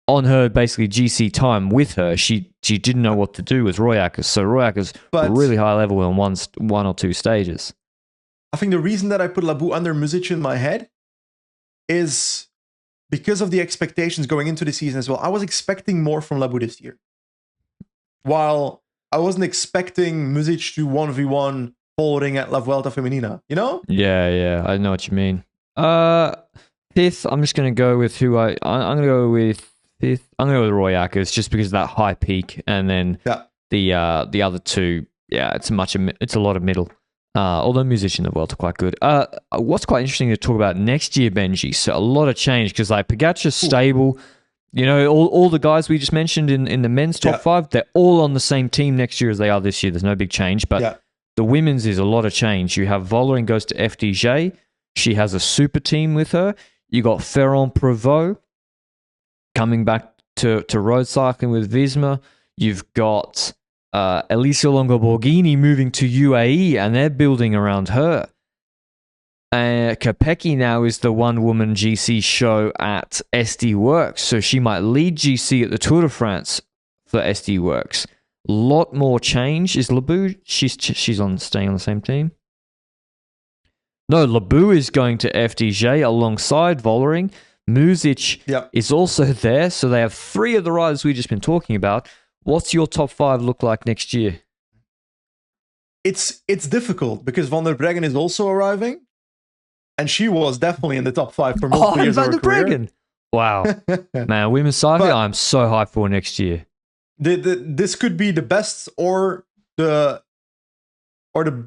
Speaker 1: on her basically GC time with her, she didn't know what to do with Royakkers. So Royakkers really high level in one or two stages.
Speaker 2: I think the reason that I put Labou under Muzic in my head is because of the expectations going into the season as well. I was expecting more from Labou this year, while I wasn't expecting Muzic to 1v1 Vollering at La Vuelta Femenina, you know?
Speaker 1: Yeah, I know what you mean. 5th, I'm just going to go with I'm going to go with 5th. I'm going to go with Royakkers just because of that high peak, and then the other two, it's a lot of middle. Although Muzic and the Vuelta are quite good. What's quite interesting to talk about next year, Benji, so a lot of change, because like Pogačar's stable. You know, all the guys we just mentioned in the men's top 5, they're all on the same team next year as they are this year. There's no big change, but the women's is a lot of change. You have Vollering goes to FDJ. She has a super team with her. You got Ferrand Prevot coming back to road cycling with Visma. You've got Alicia Longo Borghini moving to UAE, and they're building around her. Kopecky now is the one-woman GC show at SD Works, so she might lead GC at the Tour de France for SD Works. Lot more change. Is Labou? She's staying on the same team. No, Labou is going to FDJ alongside Vollering. Muzic is also there, so they have 3 of the riders we've just been talking about. What's your top 5 look like next year?
Speaker 2: It's difficult because Van der Breggen is also arriving, and she was definitely in the top 5 for multiple years of her career.
Speaker 1: Wow, man, women's cycling, I'm so hyped for next year.
Speaker 2: This could be the best or the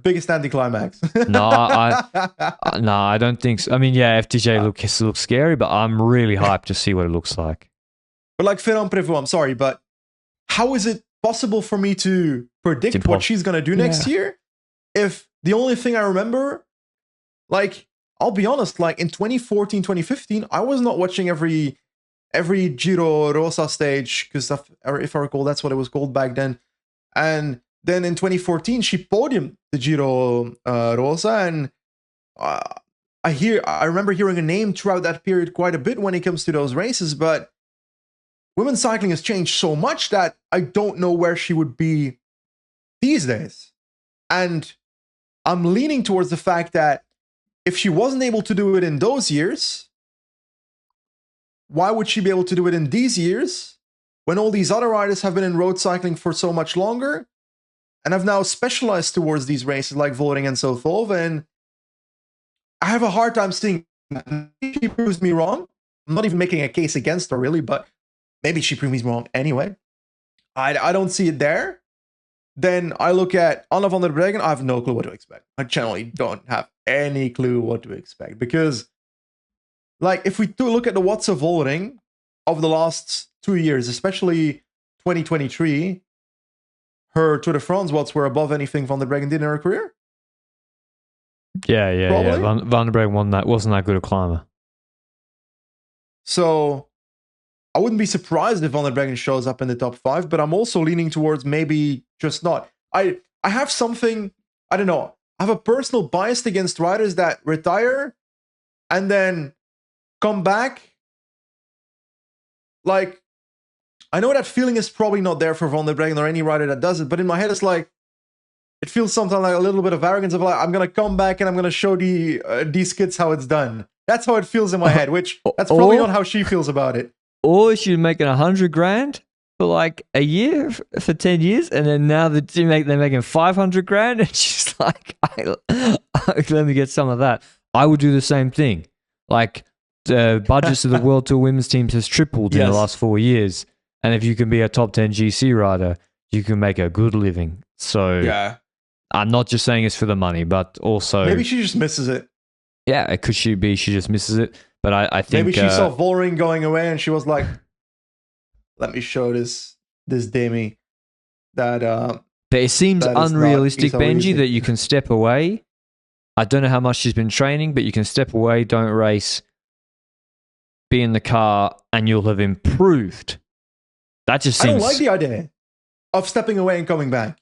Speaker 2: biggest anticlimax.
Speaker 1: No, I don't think so. I mean, FDJ looks scary, but I'm really hyped to see what it looks like.
Speaker 2: But like Ferrand Prevot, I'm sorry, but how is it possible for me to predict what she's going to do next year if the only thing I remember, like, I'll be honest, like in 2014, 2015, I was not watching every Giro Rosa stage, because if I recall, that's what it was called back then. And then in 2014, she podiumed the Giro Rosa, and I remember hearing a name throughout that period quite a bit when it comes to those races, but women's cycling has changed so much that I don't know where she would be these days. And I'm leaning towards the fact that if she wasn't able to do it in those years, why would she be able to do it in these years when all these other riders have been in road cycling for so much longer and have now specialized towards these races like Vollering and so forth? And I have a hard time seeing that. She proves me wrong. I'm not even making a case against her, really, but maybe she proves me wrong anyway. I don't see it there. Then I look at Anna van der Breggen. I have no clue what to expect. I generally don't have any clue what to expect. Because, like, if we do look at the Watts of Vollering of the last 2 years, especially 2023, her Tour de France Watts were above anything Van der Breggen did in her career.
Speaker 1: Yeah. Van der Breggen won that. Wasn't that good a climber.
Speaker 2: So I wouldn't be surprised if Van der Breggen shows up in the top 5, but I'm also leaning towards maybe just not. I have something, I don't know, I have a personal bias against riders that retire and then come back. Like, I know that feeling is probably not there for Van der Breggen or any rider that does it, but in my head it's like, it feels sometimes like a little bit of arrogance of like, I'm going to come back and I'm going to show these kids how it's done. That's how it feels in my head, which that's probably not how she feels about it.
Speaker 1: Or she's making $100,000 for like a year for 10 years, and then now they're making $500,000, and she's like, let me get some of that. I would do the same thing. Like, the budgets of the World Tour women's teams has tripled in the last 4 years, and if you can be a top 10 GC rider, you can make a good living. So
Speaker 2: yeah,
Speaker 1: I'm not just saying it's for the money, but also
Speaker 2: maybe she just misses it.
Speaker 1: Yeah, it could she just misses it. But I think
Speaker 2: maybe she saw Vollering going away and she was like, "Let me show this Demi that."
Speaker 1: But it seems unrealistic, Benji, that you can step away. I don't know how much she's been training, but you can step away, don't race, be in the car, and you'll have improved. That just seems.
Speaker 2: I don't like the idea of stepping away and coming back.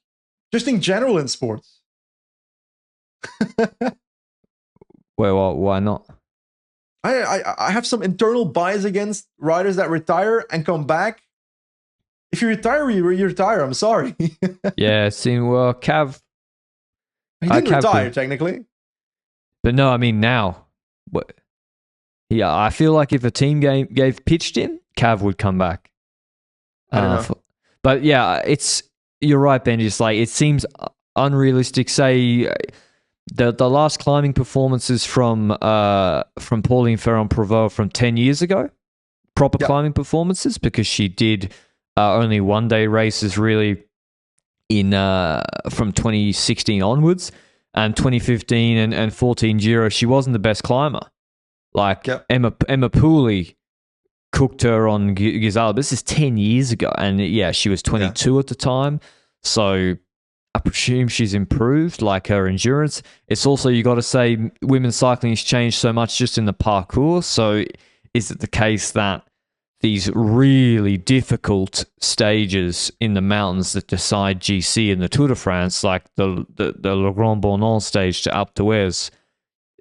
Speaker 2: Just in general in sports.
Speaker 1: Well, why not?
Speaker 2: I have some internal bias against riders that retire and come back. If you retire, you retire. I'm sorry.
Speaker 1: Yeah, Cav.
Speaker 2: He didn't retire, technically.
Speaker 1: But no, I mean now. What? Yeah, I feel like if a team pitched him, Cav would come back.
Speaker 2: I don't know.
Speaker 1: But yeah, you're right, Benji. It's like, it seems unrealistic. Say the last climbing performances from Pauline Ferrand-Prévot from 10 years ago, proper climbing performances, because she did only one-day races really in from 2016 onwards, and 2015 and 14 Giro, she wasn't the best climber. Like Emma Pooley cooked her on Gizala. This is 10 years ago, and yeah, she was 22 at the time, so I presume she's improved, like her endurance. It's also, you got to say, women's cycling has changed so much just in the parcours. So is it the case that these really difficult stages in the mountains that decide GC in the Tour de France, like the Le Grand Bornand stage to Alpe d'Huez,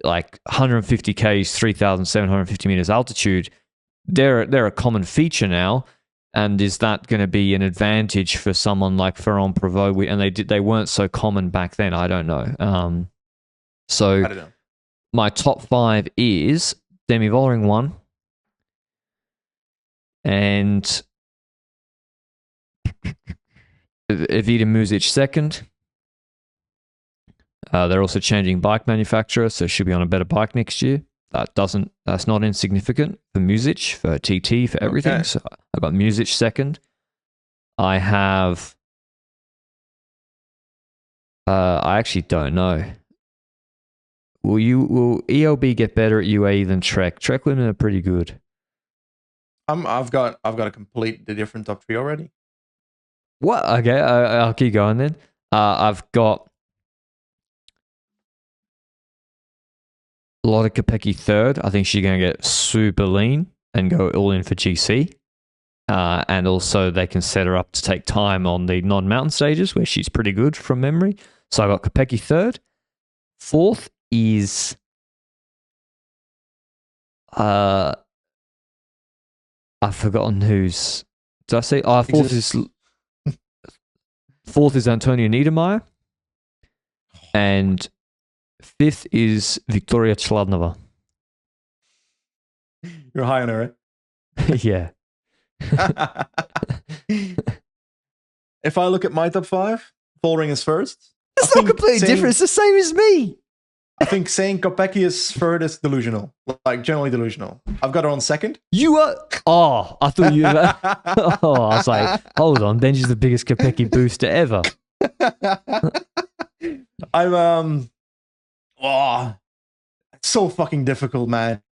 Speaker 1: like 150 Ks, 3,750 meters altitude, they're a common feature now. And is that going to be an advantage for someone like Ferrand-Prévot? And they weren't so common back then. I don't know. So I don't know. My top 5 is Demi Vollering 1, and Evita Muzic 2nd. They're also changing bike manufacturer, so she'll be on a better bike next year. That's not insignificant for Muzic, for TT, for everything. Okay. So I've got Muzic 2nd. I have. I actually don't know. Will ELB get better at UAE than Trek? Trek women are pretty good.
Speaker 2: I've got a completely different top 3 already.
Speaker 1: What? Okay, I'll keep going then. I've got Lotte Kopecky 3rd. I think she's going to get super lean and go all in for GC. And also they can set her up to take time on the non-mountain stages where she's pretty good from memory. So I got Kopecky 3rd. 4th is I've forgotten who's Did I say? Fourth is Antonia Niedermayer. And fifth is Victoria Chladnova.
Speaker 2: You're high on her, right?
Speaker 1: Yeah.
Speaker 2: If I look at my top 5, Vollering is first.
Speaker 1: It's not completely different. It's the same as me.
Speaker 2: I think saying Kopecky is third is delusional. Like, generally delusional. I've got her on second.
Speaker 1: You are... Oh, I thought you... I was like, hold on. Benji's the biggest Kopecky booster ever.
Speaker 2: I'm... Oh, it's so fucking difficult, man.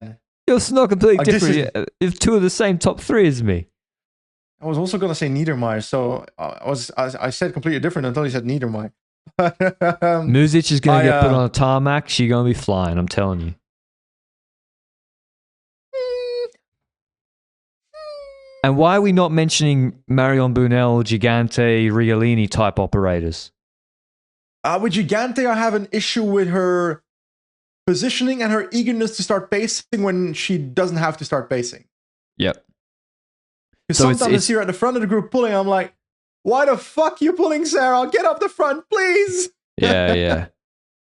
Speaker 1: It's not completely different. If two of the same top 3 as me.
Speaker 2: I was also going to say Niedermayer, so I said completely different until you said Niedermayer.
Speaker 1: Muzic is going to get put on a tarmac. She's going to be flying, I'm telling you. And why are we not mentioning Marion Bunel, Gigante, Riolini type operators?
Speaker 2: With Gigante, I have an issue with her positioning and her eagerness to start pacing when she doesn't have to start pacing.
Speaker 1: Yep.
Speaker 2: Because sometimes I see her at the front of the group pulling, I'm like, why the fuck you pulling, Sarah? Get up the front, please.
Speaker 1: Yeah.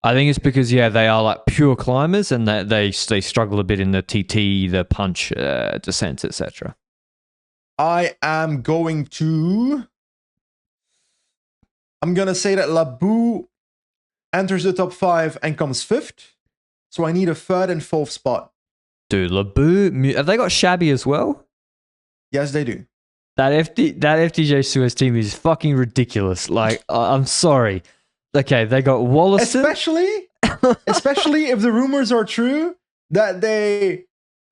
Speaker 1: I think it's because, they are like pure climbers and that they struggle a bit in the TT, the punch, descents, etc.
Speaker 2: I'm going to say that Labou enters the top 5 and comes 5th. So I need a 3rd and 4th spot.
Speaker 1: Dude, Labou, have they got Shabby as well?
Speaker 2: Yes, they do.
Speaker 1: That FDJ Suez team is fucking ridiculous. Like, I'm sorry. Okay, they got Wallace.
Speaker 2: Especially if the rumors are true that they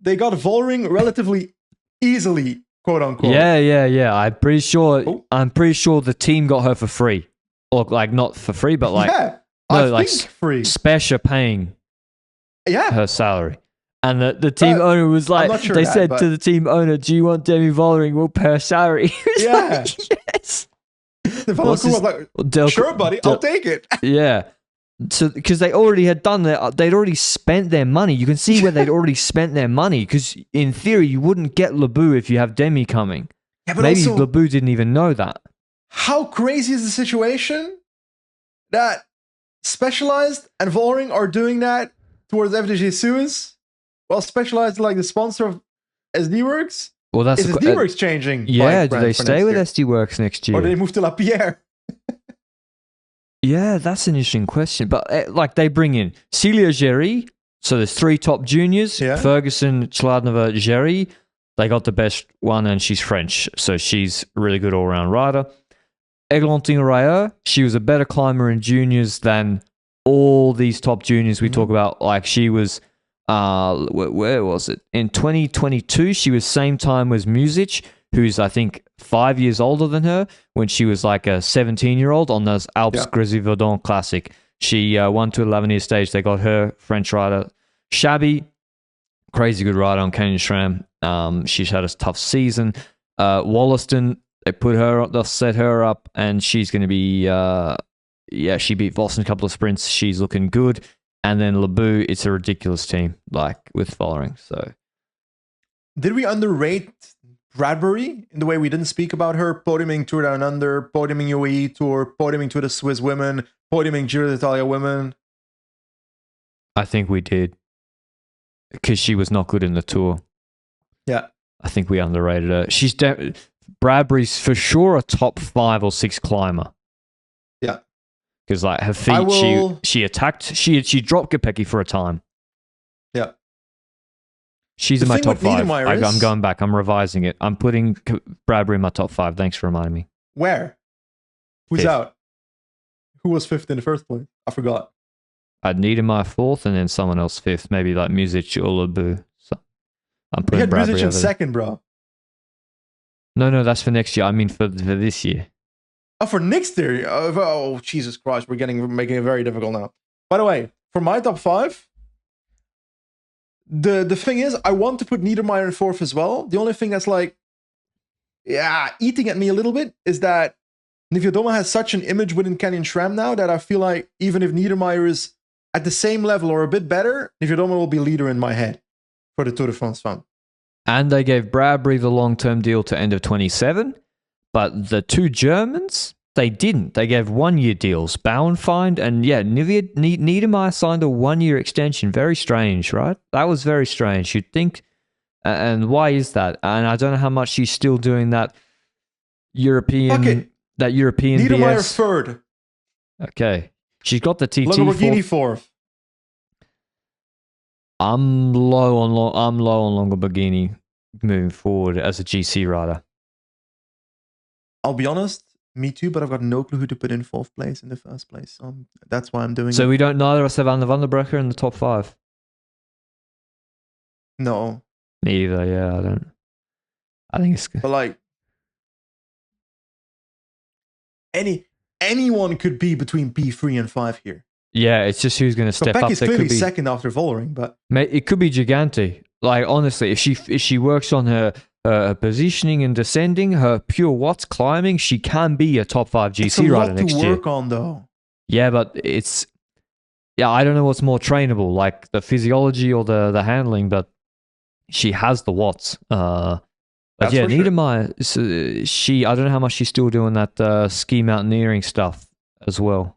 Speaker 2: got Vollering relatively easily, quote unquote.
Speaker 1: Yeah. I'm pretty sure the team got her for free. Or like not for free, but like
Speaker 2: I think free.
Speaker 1: Special paying her salary. And the team owner was like,
Speaker 2: sure
Speaker 1: they said to the team owner, do you want Demi Vollering? We'll pay her salary.
Speaker 2: Yeah.
Speaker 1: Like, yes.
Speaker 2: The fellow was like, sure, buddy, I'll take it.
Speaker 1: Yeah. So, because they already had done that, they'd already spent their money. You can see where they'd already spent their money. Because in theory, you wouldn't get Labou if you have Demi coming. Yeah, but maybe also, Labou didn't even know that.
Speaker 2: How crazy is the situation that Specialized and Vollering are doing that towards FDJ Suez? Well, Specialized, like the sponsor of SD Works.
Speaker 1: Well, that's
Speaker 2: is SD Works changing.
Speaker 1: Yeah, do they stay with SD Works next year?
Speaker 2: Or do they move to La Pierre?
Speaker 1: Yeah, that's an interesting question. But like they bring in Celia Géry. So there's 3 top juniors. Yeah. Ferguson, Chladnova, Géry. They got the best one and she's French. So she's a really good all-round rider. Eglantine Rayer, she was a better climber in juniors than all these top juniors we talk about. Like she was... where was it? In 2022, she was same time as Muzic, who's I think 5 years older than her, when she was like a 17-year-old on those Alpes Grésivaudan Classic. She won to 11-year stage. They got her, French rider. Shabby, crazy good rider on Canyon SRAM. She's had a tough season. Wollaston, they'll set her up, and she's going to be, she beat Vos in a couple of sprints. She's looking good. And then Labou, it's a ridiculous team, like with Vollering. So,
Speaker 2: did we underrate Bradbury in the way we didn't speak about her podiuming Tour Down Under, podiuming UAE Tour, podiuming to the Swiss women, podiuming Giro d'Italia women?
Speaker 1: I think we did, because she was not good in the Tour.
Speaker 2: Yeah,
Speaker 1: I think we underrated her. She's Bradbury's for sure a top 5 or 6 climber.
Speaker 2: Yeah.
Speaker 1: Because like her feet, she attacked, she dropped Kopecky for a time.
Speaker 2: Yeah,
Speaker 1: she's in my top 5. I'm going back. I'm revising it. I'm putting Bradbury in my top 5. Thanks for reminding me.
Speaker 2: Where? Who's
Speaker 1: 5th.
Speaker 2: Out? Who was 5th in the first place? I forgot.
Speaker 1: I'd need him my 4th, and then someone else 5th, maybe like Muzic or Labou. So I'm putting Bradbury
Speaker 2: Muzic in 2nd, bro.
Speaker 1: No, that's for next year. I mean for this year.
Speaker 2: Oh, for next year? Oh, Jesus Christ. Making it very difficult now. By the way, for my top 5, the thing is, I want to put Niedermayer in 4th as well. The only thing that's like, eating at me a little bit is that Niewiadoma has such an image within Canyon SRAM now that I feel like even if Niedermayer is at the same level or a bit better, Niewiadoma will be leader in my head for the Tour de France fund.
Speaker 1: And they gave Bradbury the long-term deal to end of 27. But the two Germans, they didn't. They gave 1-year deals. Bauernfeind and Niedermeyer signed a 1-year extension. Very strange, right? That was very strange. You'd think, and why is that? And I don't know how much she's still doing that European
Speaker 2: Niedermeyer
Speaker 1: BS.
Speaker 2: third.
Speaker 1: Okay. She's got the TT
Speaker 2: Lamborghini fourth.
Speaker 1: I'm low on Lamborghini moving forward as a GC rider.
Speaker 2: I'll be honest, me too, but I've got no clue who to put in fourth place in the first place. So that's why I'm doing
Speaker 1: So
Speaker 2: it.
Speaker 1: we don't neither of us have Anne van der Breggen in the top 5.
Speaker 2: No.
Speaker 1: Me either, yeah, I don't. I think it's good.
Speaker 2: But like anyone could be between P3 and 5 here.
Speaker 1: Yeah, it's just who's going to step
Speaker 2: Kopeck
Speaker 1: up.
Speaker 2: is clearly second after Vollering, but
Speaker 1: It could be Gigante. Like honestly, if she works on her positioning and descending, her pure watts climbing, she can be a top 5 GC rider next year.
Speaker 2: It's a lot to work on, though.
Speaker 1: Yeah, but I don't know what's more trainable, like the physiology or the handling, but she has the watts. But
Speaker 2: That's
Speaker 1: yeah,
Speaker 2: for sure.
Speaker 1: Niedermeyer, I don't know how much she's still doing that ski mountaineering stuff as well.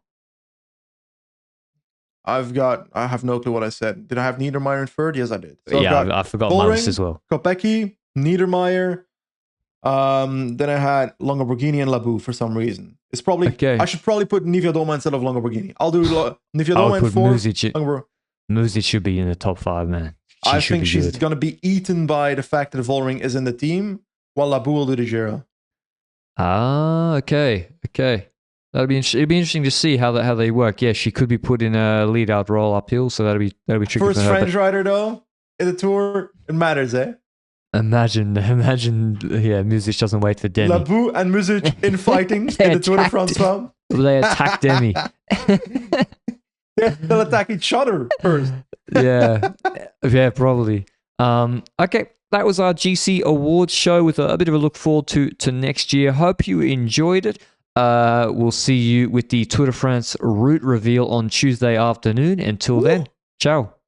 Speaker 2: I have no clue what I said. Did I have Niedermeyer in third? Yes, I did. So
Speaker 1: yeah, I forgot my list as well.
Speaker 2: Kopecky, Niedermeyer. Then I had Lamborghini and Labou for some reason. It's probably
Speaker 1: Okay.
Speaker 2: I should probably put Niewiadoma instead of Lamborghini. I'll do Niewiadoma in fourth.
Speaker 1: Muzic should be in the top 5, man.
Speaker 2: I think she's going to be eaten by the fact that Vollering is in the team, while Labou will do the Giro.
Speaker 1: Ah, okay. It'd be interesting to see how they work. Yeah, she could be put in a lead out role uphill, so that'll be tricky
Speaker 2: First
Speaker 1: for her.
Speaker 2: French rider though in the Tour, it matters, eh?
Speaker 1: Imagine, yeah, Muzic doesn't wait for Demi.
Speaker 2: Labou and Muzic in fighting in the Tour de France film.
Speaker 1: They attack Demi.
Speaker 2: They'll attack each other first.
Speaker 1: yeah, probably. Okay, that was our GC Awards show with a bit of a look forward to next year. Hope you enjoyed it. We'll see you with the Tour de France route reveal on Tuesday afternoon. Until then, ciao.